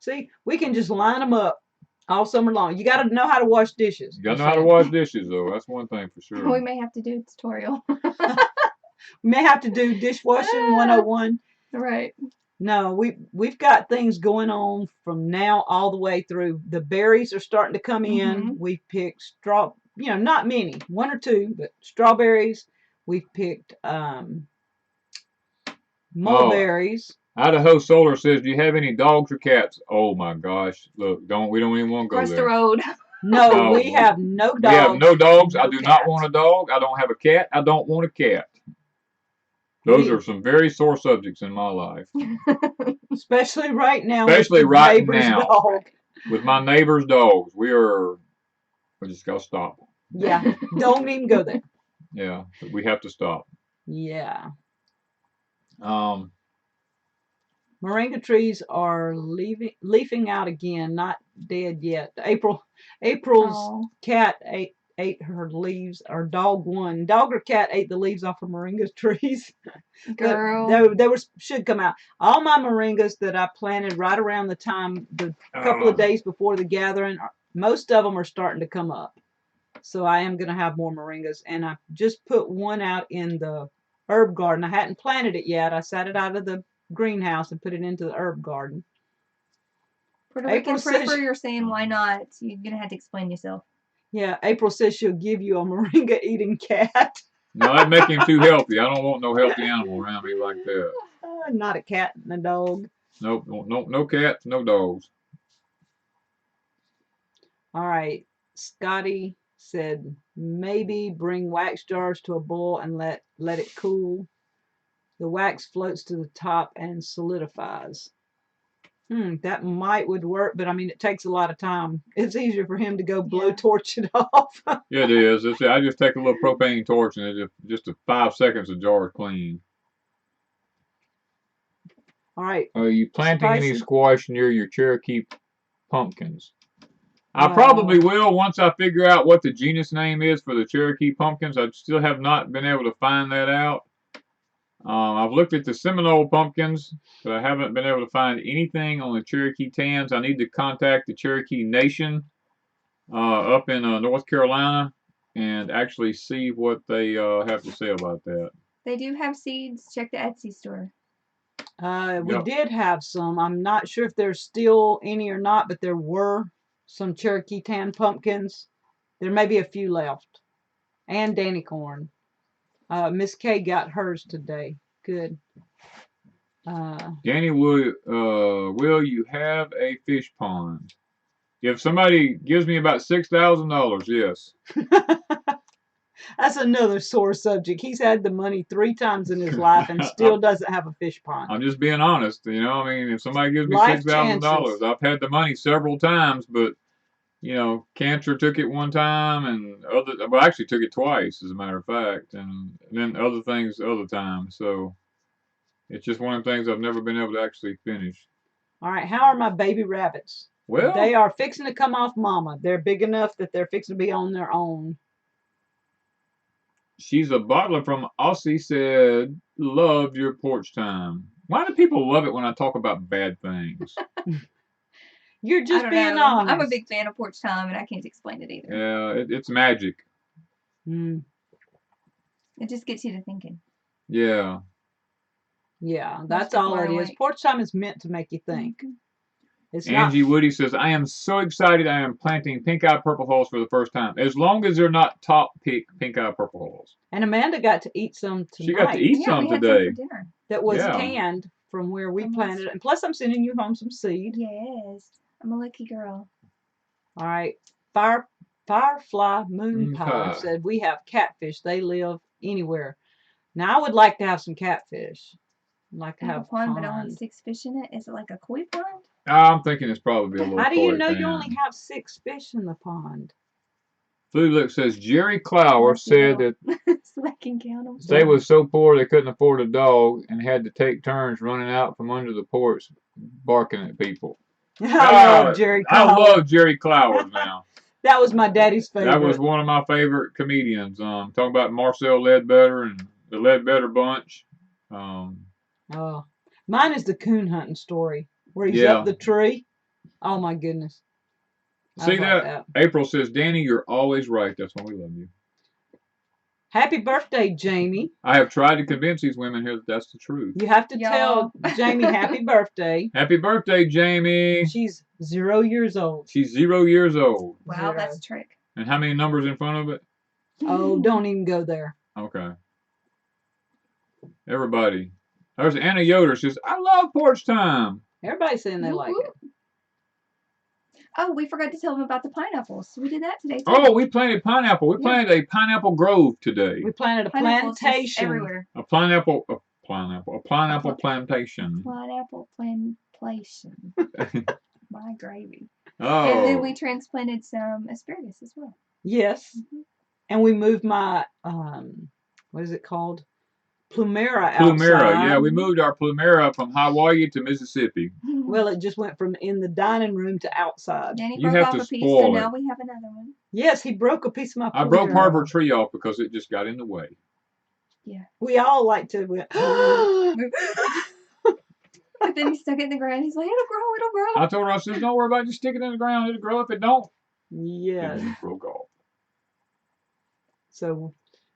[SPEAKER 2] See, we can just line them up all summer long. You got to know how to wash dishes.
[SPEAKER 3] You gotta know how to wash dishes, though. That's one thing for sure.
[SPEAKER 1] We may have to do a tutorial.
[SPEAKER 2] We may have to do dishwashing 101.
[SPEAKER 1] Right.
[SPEAKER 2] No, we've got things going on from now all the way through. The berries are starting to come in. We've picked not many, 1 or 2, but strawberries. We've picked mulberries.
[SPEAKER 3] Idaho Solar says, "Do you have any dogs or cats?" Oh my gosh! Look, we don't even want to go
[SPEAKER 1] Across
[SPEAKER 3] there.
[SPEAKER 1] the road.
[SPEAKER 2] No, we have no dogs.
[SPEAKER 3] We have no dogs.
[SPEAKER 2] no
[SPEAKER 3] I do
[SPEAKER 2] cats.
[SPEAKER 3] not want a dog. I don't have a cat. I don't want a cat. Those are some very sore subjects in my life.
[SPEAKER 2] Especially right now.
[SPEAKER 3] Especially
[SPEAKER 2] with
[SPEAKER 3] right
[SPEAKER 2] neighbor's
[SPEAKER 3] now.
[SPEAKER 2] Dog.
[SPEAKER 3] With my neighbor's dogs. We just gotta stop.
[SPEAKER 2] Yeah, don't even go there.
[SPEAKER 3] Yeah, we have to stop.
[SPEAKER 2] Yeah. Moringa trees are leafing out again, not dead yet. April's cat ate her leaves, or dog won. Dog or cat ate the leaves off of moringa trees.
[SPEAKER 1] Girl.
[SPEAKER 2] They should come out. All my moringas that I planted right around the time, the couple of days before the gathering, most of them are starting to come up. So I am going to have more moringas. And I just put one out in the herb garden. I hadn't planted it yet. I sat it out of the greenhouse and put it into the herb garden.
[SPEAKER 1] Puerto Rican prepper, you're saying why not? You're going to have to explain yourself.
[SPEAKER 2] Yeah, April says she'll give you a moringa eating cat.
[SPEAKER 3] No, that'd make him too healthy. I don't want no healthy animal around me like that.
[SPEAKER 2] Not a cat and a dog.
[SPEAKER 3] Nope, no cats, no dogs.
[SPEAKER 2] All right, Scotty said maybe bring wax jars to a boil and let it cool. The wax floats to the top and solidifies. That would work, but I mean, it takes a lot of time. It's easier for him to go blowtorch it off.
[SPEAKER 3] Yeah, it is. I just take a little propane torch and it just 5 seconds, the jar is clean.
[SPEAKER 2] All right.
[SPEAKER 3] Are you planting any squash near your Cherokee pumpkins? I probably will once I figure out what the genus name is for the Cherokee pumpkins. I still have not been able to find that out. I've looked at the Seminole pumpkins, but I haven't been able to find anything on the Cherokee tans. I need to contact the Cherokee Nation up in North Carolina and actually see what they have to say about that.
[SPEAKER 1] They do have seeds. Check the Etsy store.
[SPEAKER 2] We did have some. I'm not sure if there's still any or not, but there were some Cherokee tan pumpkins. There may be a few left. And Danny corn. Miss Kay got hers today. Good.
[SPEAKER 3] Danny, will you have a fish pond? If somebody gives me about $6,000, yes.
[SPEAKER 2] That's another sore subject. He's had the money 3 times in his life and still doesn't have a fish pond.
[SPEAKER 3] I'm just being honest. You know, I mean, if somebody gives me
[SPEAKER 2] Life
[SPEAKER 3] $6,000,
[SPEAKER 2] chances.
[SPEAKER 3] I've had the money several times, but you know, cancer took it one time, and well, actually took it twice, as a matter of fact, and then other things other times. So it's just one of the things I've never been able to actually finish.
[SPEAKER 2] All right, how are my baby rabbits?
[SPEAKER 3] Well,
[SPEAKER 2] They are fixing to come off mama. They're big enough that they're fixing to be on their own.
[SPEAKER 3] She's a bottler from Aussie said, "Loved your porch time." Why do people love it when I talk about bad things?
[SPEAKER 2] You're
[SPEAKER 1] I
[SPEAKER 2] just
[SPEAKER 1] don't
[SPEAKER 2] being
[SPEAKER 1] know.
[SPEAKER 2] honest.
[SPEAKER 1] I'm a big fan of porch time, and I can't explain it either.
[SPEAKER 3] Yeah, it's magic.
[SPEAKER 2] Mm,
[SPEAKER 1] It just gets you to thinking.
[SPEAKER 3] Yeah.
[SPEAKER 2] yeah,
[SPEAKER 1] Most
[SPEAKER 2] that's
[SPEAKER 1] people
[SPEAKER 2] all
[SPEAKER 1] are
[SPEAKER 2] it is.
[SPEAKER 1] awake.
[SPEAKER 2] Porch time is meant to make you think.
[SPEAKER 1] Mhm.
[SPEAKER 2] It's
[SPEAKER 3] Angie
[SPEAKER 2] not.
[SPEAKER 3] Woody says, I am so excited I am planting pink-eye purple hulls for the first time. As long as they're not top pick pink-eye purple hulls.
[SPEAKER 2] And Amanda got to eat some tonight.
[SPEAKER 3] She got to eat
[SPEAKER 1] Yeah,
[SPEAKER 3] some
[SPEAKER 1] we had
[SPEAKER 3] today.
[SPEAKER 1] some for dinner.
[SPEAKER 2] that was
[SPEAKER 3] Yeah.
[SPEAKER 2] canned from where we
[SPEAKER 1] From
[SPEAKER 2] planted
[SPEAKER 1] us.
[SPEAKER 2] it. And plus, I'm sending you home some seed.
[SPEAKER 1] Yes, I'm a lucky girl.
[SPEAKER 2] All right. Firefly Moon Pie
[SPEAKER 3] Pie.
[SPEAKER 2] said we have catfish. They live anywhere. Now, I would like to have some catfish. I'd like to
[SPEAKER 1] I have
[SPEAKER 2] have
[SPEAKER 1] a pond, but only
[SPEAKER 2] pond.
[SPEAKER 1] 6 fish in it. Is it like a koi pond?
[SPEAKER 3] I'm thinking it's probably a little
[SPEAKER 2] How do you
[SPEAKER 3] koi
[SPEAKER 2] know
[SPEAKER 3] pan.
[SPEAKER 2] you only have 6 fish in the pond?
[SPEAKER 3] Food Look says, Jerry Clower
[SPEAKER 1] Lucky
[SPEAKER 3] said
[SPEAKER 1] girl.
[SPEAKER 3] that
[SPEAKER 1] So I can count them.
[SPEAKER 3] they was so poor they couldn't afford a dog and had to take turns running out from under the porch barking at people.
[SPEAKER 2] I love Jerry
[SPEAKER 3] I
[SPEAKER 2] Clower.
[SPEAKER 3] love Jerry Clowers now.
[SPEAKER 2] That was my daddy's favorite.
[SPEAKER 3] That was one of my favorite comedians. Talking about Marcel Ledbetter and the Ledbetter Bunch.
[SPEAKER 2] Oh, mine is the coon hunting story where he's
[SPEAKER 3] Yeah.
[SPEAKER 2] up the tree. Oh my goodness. I
[SPEAKER 3] See
[SPEAKER 2] like
[SPEAKER 3] that? April says, Danny, you're always right. That's why we love you.
[SPEAKER 2] Happy birthday, Jamie.
[SPEAKER 3] I have tried to convince these women here that that's the truth.
[SPEAKER 2] You have to
[SPEAKER 1] Y'all.
[SPEAKER 2] tell Jamie happy birthday.
[SPEAKER 3] Happy birthday, Jamie.
[SPEAKER 2] She's 0 years old.
[SPEAKER 3] She's 0 years old.
[SPEAKER 1] Wow,
[SPEAKER 2] 0.
[SPEAKER 1] that's a trick.
[SPEAKER 3] And how many numbers in front of it?
[SPEAKER 2] Oh, don't even go there.
[SPEAKER 3] Okay. Everybody. There's Anna Yoder. She says, I love porch time.
[SPEAKER 2] Everybody's saying they like it.
[SPEAKER 1] Oh, we forgot to tell them about the pineapples. We did that today too.
[SPEAKER 3] Oh, we planted pineapple. We planted a pineapple grove today.
[SPEAKER 2] We planted a
[SPEAKER 1] Pineapples just
[SPEAKER 2] plantation.
[SPEAKER 1] everywhere.
[SPEAKER 3] A pineapple plantation.
[SPEAKER 1] Pineapple plantation. My gravy.
[SPEAKER 3] Oh.
[SPEAKER 1] And then we transplanted some asparagus as well.
[SPEAKER 2] Yes.
[SPEAKER 1] Mhm.
[SPEAKER 2] And we moved my, what is it called? Plumera outside.
[SPEAKER 3] Plumera, yeah, we moved our Plumera from Hawaii to Mississippi.
[SPEAKER 2] Well, it just went from in the dining room to outside.
[SPEAKER 1] Danny
[SPEAKER 3] You
[SPEAKER 1] broke
[SPEAKER 3] have
[SPEAKER 1] off
[SPEAKER 3] to
[SPEAKER 1] a piece,
[SPEAKER 3] spoil
[SPEAKER 1] so
[SPEAKER 3] it.
[SPEAKER 1] now we have another one.
[SPEAKER 2] Yes, he broke a piece of my
[SPEAKER 3] I broke part of her
[SPEAKER 2] Plumera.
[SPEAKER 3] tree off because it just got in the way.
[SPEAKER 2] We all like to.
[SPEAKER 1] But then he stuck it in the ground. He's like, it'll grow, it'll grow.
[SPEAKER 3] I told her, I said, don't worry about it, just stick it in the ground, it'll grow. If it don't,
[SPEAKER 2] Yes.
[SPEAKER 3] it broke off.
[SPEAKER 2] So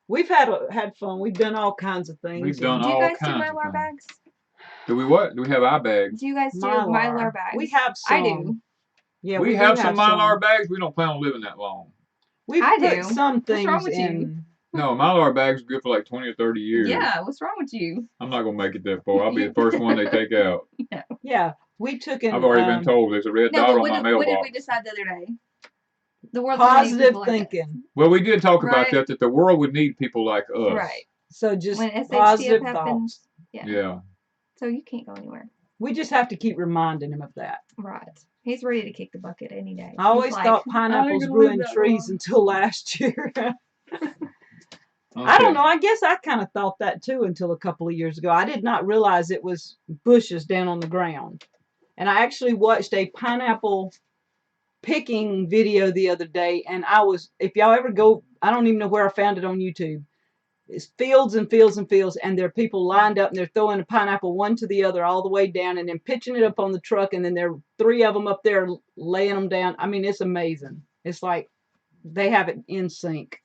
[SPEAKER 2] we've had fun. We've done all kinds of things.
[SPEAKER 3] We've done
[SPEAKER 1] Do you
[SPEAKER 3] all
[SPEAKER 1] guys do
[SPEAKER 3] kinds of
[SPEAKER 1] Mylar
[SPEAKER 3] things.
[SPEAKER 1] bags?
[SPEAKER 3] Do we what? Do we have eye bags?
[SPEAKER 1] Do you guys do
[SPEAKER 2] Mylar.
[SPEAKER 1] Mylar bags?
[SPEAKER 2] We have some.
[SPEAKER 1] I do.
[SPEAKER 2] Yeah,
[SPEAKER 3] we
[SPEAKER 2] do
[SPEAKER 3] have some Mylar bags. We don't plan on living that long.
[SPEAKER 2] We
[SPEAKER 1] I
[SPEAKER 2] put
[SPEAKER 1] do.
[SPEAKER 2] some
[SPEAKER 1] What's
[SPEAKER 2] things
[SPEAKER 1] wrong with you?
[SPEAKER 2] in.
[SPEAKER 3] No, Mylar bags are good for like 20 or 30 years.
[SPEAKER 1] Yeah, what's wrong with you?
[SPEAKER 3] I'm not going to make it that far. I'll be the first one they take out.
[SPEAKER 2] Yeah, we took in.
[SPEAKER 3] I've already been told there's a red
[SPEAKER 1] No,
[SPEAKER 3] dot
[SPEAKER 1] but
[SPEAKER 3] on
[SPEAKER 1] what
[SPEAKER 3] my
[SPEAKER 1] did
[SPEAKER 3] mailbox.
[SPEAKER 1] we decide the other day? The world's gonna need
[SPEAKER 2] Positive
[SPEAKER 1] people like us.
[SPEAKER 2] thinking.
[SPEAKER 3] Well, we did talk about
[SPEAKER 1] Right.
[SPEAKER 3] that the world would need people like us.
[SPEAKER 1] Right.
[SPEAKER 2] So just
[SPEAKER 1] When SHTF
[SPEAKER 2] positive
[SPEAKER 1] happens,
[SPEAKER 2] thoughts.
[SPEAKER 3] Yeah.
[SPEAKER 1] so you can't go anywhere.
[SPEAKER 2] We just have to keep reminding him of that.
[SPEAKER 1] Right. He's ready to kick the bucket any day.
[SPEAKER 2] I always
[SPEAKER 1] He's like,
[SPEAKER 2] thought
[SPEAKER 1] "I ain't
[SPEAKER 2] pineapples
[SPEAKER 1] gonna
[SPEAKER 2] grew
[SPEAKER 1] live
[SPEAKER 2] in
[SPEAKER 1] that
[SPEAKER 2] trees
[SPEAKER 1] long."
[SPEAKER 2] until last year. I
[SPEAKER 3] Okay.
[SPEAKER 2] don't know. I guess I kind of thought that too until a couple of years ago. I did not realize it was bushes down on the ground. And I actually watched a pineapple picking video the other day. And if y'all ever go, I don't even know where I found it on YouTube. It's fields and fields and fields. And there are people lined up and they're throwing a pineapple one to the other all the way down and then pitching it up on the truck. And then there are 3 of them up there laying them down. I mean, it's amazing. It's like they have it in sync.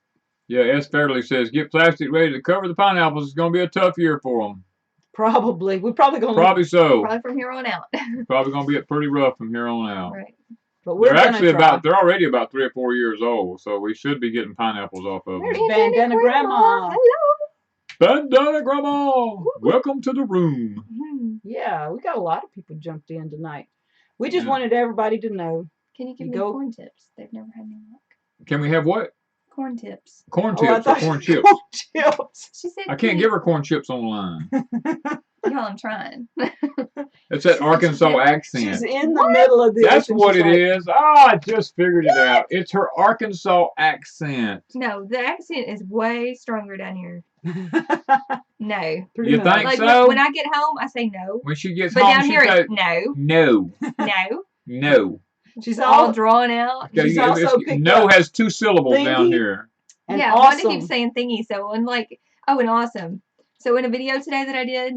[SPEAKER 3] Yeah, S. Fairley says, get plastic ready to cover the pineapples. It's going to be a tough year for them.
[SPEAKER 2] Probably. We're probably going to.
[SPEAKER 3] Probably so.
[SPEAKER 1] Probably from here on out.
[SPEAKER 3] Probably going to be pretty rough from here on out.
[SPEAKER 1] Right.
[SPEAKER 2] But we're
[SPEAKER 3] They're actually
[SPEAKER 2] try.
[SPEAKER 3] they're already about 3 or 4 years old, so we should be getting pineapples off of
[SPEAKER 2] There's
[SPEAKER 3] them.
[SPEAKER 2] Bandana Grandma.
[SPEAKER 1] Hello.
[SPEAKER 3] Bandana Grandma, welcome to the room.
[SPEAKER 1] Mhm.
[SPEAKER 2] Yeah, we got a lot of people jumped in tonight. We just
[SPEAKER 3] Yeah.
[SPEAKER 2] wanted everybody to know
[SPEAKER 1] Can you give
[SPEAKER 2] You
[SPEAKER 1] me
[SPEAKER 2] go-
[SPEAKER 1] corn tips? They've never had any luck.
[SPEAKER 3] Can we have what?
[SPEAKER 1] Corn tips.
[SPEAKER 3] Corn
[SPEAKER 2] Oh, I
[SPEAKER 3] tips or
[SPEAKER 2] thought
[SPEAKER 3] corn
[SPEAKER 2] you
[SPEAKER 3] chips?
[SPEAKER 2] corn chips.
[SPEAKER 1] She said,
[SPEAKER 3] I can't give her corn chips online.
[SPEAKER 1] Y'all, I'm trying.
[SPEAKER 3] It's that
[SPEAKER 2] She's
[SPEAKER 3] Arkansas
[SPEAKER 2] in-
[SPEAKER 3] accent.
[SPEAKER 2] She's in the middle of this.
[SPEAKER 3] That's
[SPEAKER 2] and
[SPEAKER 3] what
[SPEAKER 2] she's
[SPEAKER 3] it
[SPEAKER 2] like,
[SPEAKER 3] is. Ah, I just figured it out. It's her Arkansas accent.
[SPEAKER 1] No, the accent is way stronger down here. No.
[SPEAKER 2] Pretty
[SPEAKER 3] You
[SPEAKER 2] much.
[SPEAKER 3] think
[SPEAKER 1] Like
[SPEAKER 3] so?
[SPEAKER 1] when I get home, I say no.
[SPEAKER 3] When she gets
[SPEAKER 1] But
[SPEAKER 3] home,
[SPEAKER 1] down
[SPEAKER 3] she
[SPEAKER 1] here,
[SPEAKER 3] says,
[SPEAKER 1] it's no,
[SPEAKER 3] no,
[SPEAKER 1] no.
[SPEAKER 3] no.
[SPEAKER 2] She's
[SPEAKER 1] All
[SPEAKER 2] all
[SPEAKER 1] drawn out.
[SPEAKER 3] Okay,
[SPEAKER 2] She's
[SPEAKER 3] it's-
[SPEAKER 2] also picked
[SPEAKER 3] no
[SPEAKER 2] up
[SPEAKER 3] has 2 syllables down
[SPEAKER 2] thingy.
[SPEAKER 3] here.
[SPEAKER 2] and
[SPEAKER 1] Yeah, Wanda
[SPEAKER 2] awesome.
[SPEAKER 1] keeps saying thingy. So, and like, oh, and awesome. So, in a video today that I did,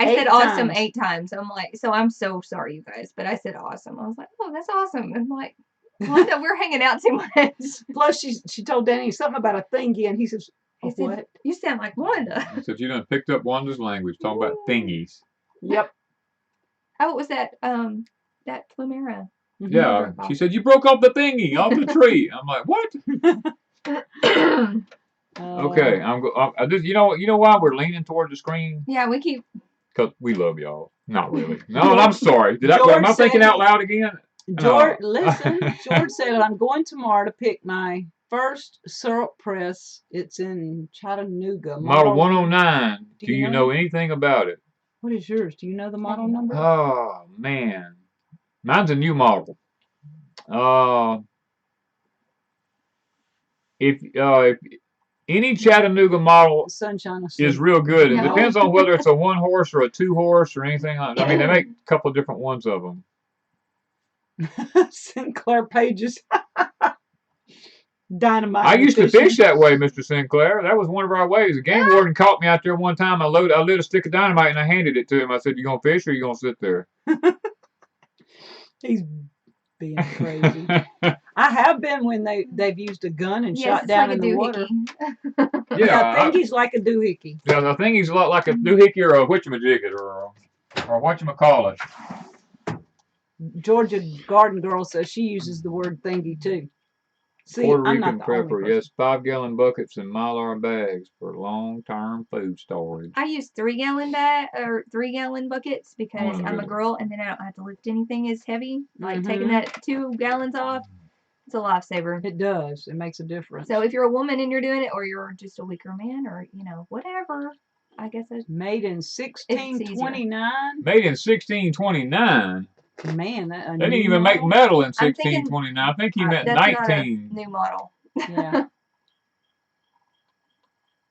[SPEAKER 1] I
[SPEAKER 2] 8
[SPEAKER 1] said awesome
[SPEAKER 2] times.
[SPEAKER 1] 8 times. I'm like, so I'm so sorry, you guys, but I said awesome. I was like, oh, that's awesome. I'm like, Wanda, we're hanging out too much.
[SPEAKER 2] Plus, she told Danny something about a thingy, and he says,
[SPEAKER 1] He
[SPEAKER 2] "Oh,
[SPEAKER 1] said,
[SPEAKER 2] what?"
[SPEAKER 1] you sound like Wanda.
[SPEAKER 3] I said, you done picked up Wanda's language, talking about thingies.
[SPEAKER 2] Yep.
[SPEAKER 1] Oh, it was that Plumera.
[SPEAKER 3] Yeah, she said, you broke off the thingy off the tree. I'm like, what? Okay, you know why we're leaning toward the screen?
[SPEAKER 1] Yeah, we keep.
[SPEAKER 3] Because we love y'all. Not really. No, I'm sorry. Am I
[SPEAKER 2] George
[SPEAKER 3] thinking
[SPEAKER 2] said-
[SPEAKER 3] out loud again?
[SPEAKER 2] George,
[SPEAKER 3] No.
[SPEAKER 2] listen. George said, "I'm going tomorrow to pick my first syrup press. It's in Chattanooga.
[SPEAKER 3] Model 109.
[SPEAKER 2] Do
[SPEAKER 3] Do
[SPEAKER 2] you
[SPEAKER 3] you
[SPEAKER 2] know?
[SPEAKER 3] know anything about it?
[SPEAKER 2] What is yours? Do you know the model number?
[SPEAKER 3] Oh, man. Mine's a new model. If any Chattanooga model
[SPEAKER 2] Sunshine
[SPEAKER 3] is real good. It
[SPEAKER 1] No.
[SPEAKER 3] depends on whether it's a 1 horse or a 2 horse or anything. I mean, they make a couple of different ones of them.
[SPEAKER 2] Sinclair Pages. Dynamite.
[SPEAKER 3] I used to
[SPEAKER 2] edition.
[SPEAKER 3] fish that way, Mr. Sinclair. That was one of our ways. The game warden caught me out there one time. I lit a stick of dynamite and I handed it to him. I said, "You gonna fish or you gonna sit there?"
[SPEAKER 2] He's being crazy. I have been when they've used a gun and
[SPEAKER 1] Yes,
[SPEAKER 2] shot
[SPEAKER 1] it's
[SPEAKER 2] down
[SPEAKER 1] like
[SPEAKER 2] in
[SPEAKER 1] a
[SPEAKER 2] the water.
[SPEAKER 1] doohickey.
[SPEAKER 2] Yeah, I think he's like a doohickey.
[SPEAKER 3] Yeah, I think he's a lot like a doohickey or a whatchamajigget or whatchamacallit.
[SPEAKER 2] Georgia Garden Girl says she uses the word thingy too. See,
[SPEAKER 3] Puerto
[SPEAKER 2] I'm
[SPEAKER 3] Rican
[SPEAKER 2] not the only
[SPEAKER 3] prepper,
[SPEAKER 2] person.
[SPEAKER 3] yes, 5-gallon buckets and Mylar bags for long-term food storage.
[SPEAKER 1] I use 3-gallon buckets because
[SPEAKER 3] Oh,
[SPEAKER 1] I'm a
[SPEAKER 3] really?
[SPEAKER 1] girl and then I don't have to lift anything as heavy. Like taking
[SPEAKER 2] Mhm.
[SPEAKER 1] that 2 gallons off, it's a lifesaver.
[SPEAKER 2] It does. It makes a difference.
[SPEAKER 1] So if you're a woman and you're doing it, or you're just a weaker man, or whatever, I guess it's
[SPEAKER 2] Made in 1629.
[SPEAKER 3] Made in 1629.
[SPEAKER 2] Man, that a
[SPEAKER 3] They didn't
[SPEAKER 2] new
[SPEAKER 3] even make
[SPEAKER 2] model?
[SPEAKER 3] metal in
[SPEAKER 1] I'm thinking-
[SPEAKER 3] 1629. I think he meant
[SPEAKER 1] that's not a
[SPEAKER 3] 19.
[SPEAKER 1] new model.
[SPEAKER 2] Yeah.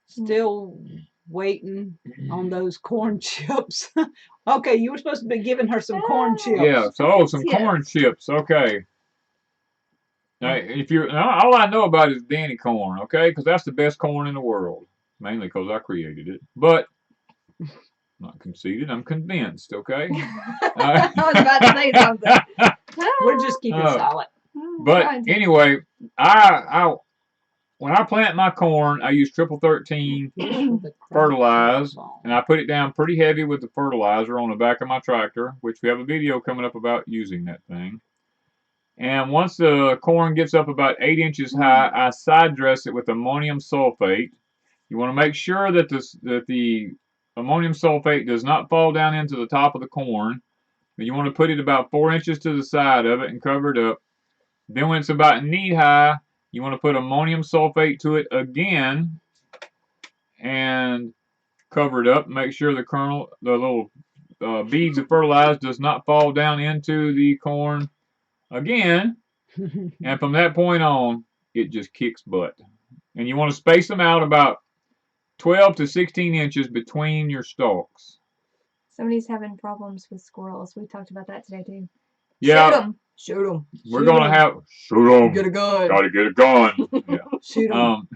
[SPEAKER 2] Still waiting on those corn chips. Okay, you were supposed to be giving her some corn chips.
[SPEAKER 3] Yeah, so some
[SPEAKER 1] Yes.
[SPEAKER 3] corn chips. Okay. Now, all I know about is Danny corn, okay? Because that's the best corn in the world. Mainly because I created it. But, I'm not conceited, I'm convinced, okay?
[SPEAKER 1] I was about to say something.
[SPEAKER 2] We're just keeping
[SPEAKER 3] Oh.
[SPEAKER 2] silent.
[SPEAKER 3] But
[SPEAKER 1] Trying to-
[SPEAKER 3] anyway, when I plant my corn, I use 13 fertilize, and I put it down pretty heavy with the fertilizer on the back of my tractor, which we have a video coming up about using that thing. And once the corn gets up about 8 inches high, I side dress it with ammonium sulfate. You want to make sure that the ammonium sulfate does not fall down into the top of the corn. But you want to put it about 4 inches to the side of it and cover it up. Then when it's about knee high, you want to put ammonium sulfate to it again and cover it up. Make sure the little beads of fertilizer does not fall down into the corn again. And from that point on, it just kicks butt. And you want to space them out about 12 to 16 inches between your stalks.
[SPEAKER 1] Somebody's having problems with squirrels. We talked about that today too.
[SPEAKER 3] Yeah,
[SPEAKER 1] Shoot 'em. Shoot 'em.
[SPEAKER 3] we're going to have... Shoot 'em.
[SPEAKER 1] Get a gun.
[SPEAKER 3] Gotta get a gun. Yeah.
[SPEAKER 2] Shoot 'em.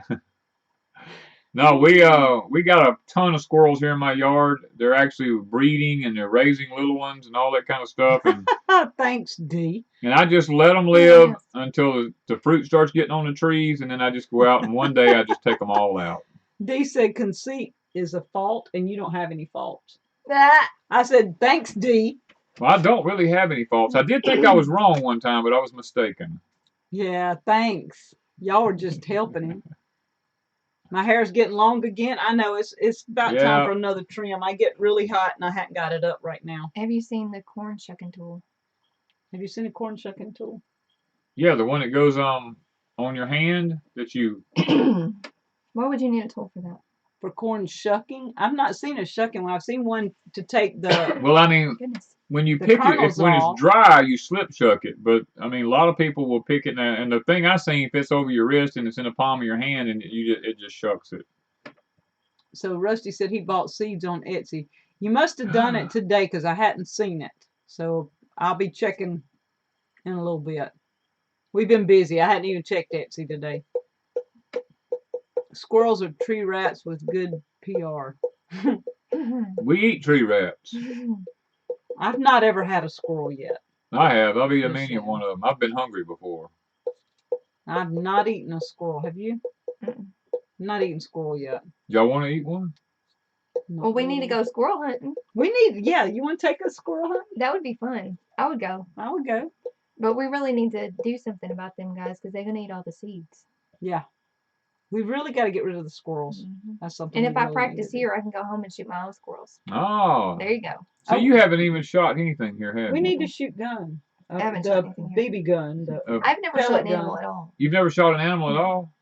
[SPEAKER 3] No, we got a ton of squirrels here in my yard. They're actually breeding and they're raising little ones and all that kind of stuff. And
[SPEAKER 2] Thanks, D.
[SPEAKER 3] I just let them live until the fruit starts getting on the trees, and then I just go out and one day I just take them all out.
[SPEAKER 2] D said conceit is a fault and you don't have any faults.
[SPEAKER 1] Ah,
[SPEAKER 2] I said, thanks, D.
[SPEAKER 3] Well, I don't really have any faults. I did think I was wrong one time, but I was mistaken.
[SPEAKER 2] Yeah, thanks. Y'all are just helping him. My hair's getting long again. I know it's about time
[SPEAKER 3] Yeah.
[SPEAKER 2] for another trim. I get really hot and I haven't got it up right now.
[SPEAKER 1] have you seen the corn shucking tool?
[SPEAKER 2] Have you seen a corn shucking tool?
[SPEAKER 3] Yeah, the one that goes on your hand that you.
[SPEAKER 1] Why would you need a tool for that?
[SPEAKER 2] For corn shucking. I've not seen a shucking one. I've seen one to take the
[SPEAKER 3] Well, I mean,
[SPEAKER 1] Goodness.
[SPEAKER 3] when you
[SPEAKER 2] The
[SPEAKER 3] pick it,
[SPEAKER 2] kernels
[SPEAKER 3] when it's
[SPEAKER 2] off.
[SPEAKER 3] dry, you slip shuck it. But I mean, a lot of people will pick it now, and the thing I seen fits over your wrist and it's in the palm of your hand, and it just shucks it.
[SPEAKER 2] So Rusty said he bought seeds on Etsy. You must have done it today because I hadn't seen it. So I'll be checking in a little bit. We've been busy. I hadn't even checked Etsy today. Squirrels are tree rats with good PR.
[SPEAKER 3] We eat tree rats.
[SPEAKER 2] I've not ever had a squirrel yet.
[SPEAKER 3] I have. I've eaten
[SPEAKER 2] Yes,
[SPEAKER 3] many
[SPEAKER 2] you
[SPEAKER 3] of one of them. I've been hungry before.
[SPEAKER 2] I've not eaten a squirrel. Have you?
[SPEAKER 1] Mm-mm.
[SPEAKER 2] Not eaten squirrel yet.
[SPEAKER 3] Y'all want to eat one?
[SPEAKER 2] Not
[SPEAKER 1] Well, we need to
[SPEAKER 2] really.
[SPEAKER 1] go squirrel hunting.
[SPEAKER 2] We need, yeah, you want to take us squirrel hunt?
[SPEAKER 1] That would be fun. I would go.
[SPEAKER 2] I would go.
[SPEAKER 1] But we really need to do something about them guys because they're going to eat all the seeds.
[SPEAKER 2] Yeah. We've really got to get rid of the squirrels.
[SPEAKER 1] Mm-hmm.
[SPEAKER 2] That's something.
[SPEAKER 1] And
[SPEAKER 2] we
[SPEAKER 1] if I
[SPEAKER 2] really
[SPEAKER 1] practice
[SPEAKER 2] need to do.
[SPEAKER 1] here, I can go home and shoot my own squirrels.
[SPEAKER 3] Oh.
[SPEAKER 1] There you go.
[SPEAKER 3] So
[SPEAKER 2] Oh.
[SPEAKER 3] you haven't even shot anything here, have
[SPEAKER 2] We
[SPEAKER 3] you?
[SPEAKER 2] need to shoot gun.
[SPEAKER 1] I haven't
[SPEAKER 2] the
[SPEAKER 1] shot anything here.
[SPEAKER 2] BB gun. The
[SPEAKER 1] I've never shot
[SPEAKER 2] pellet
[SPEAKER 1] an animal
[SPEAKER 2] gun.
[SPEAKER 1] at all.
[SPEAKER 3] You've never shot an animal at all?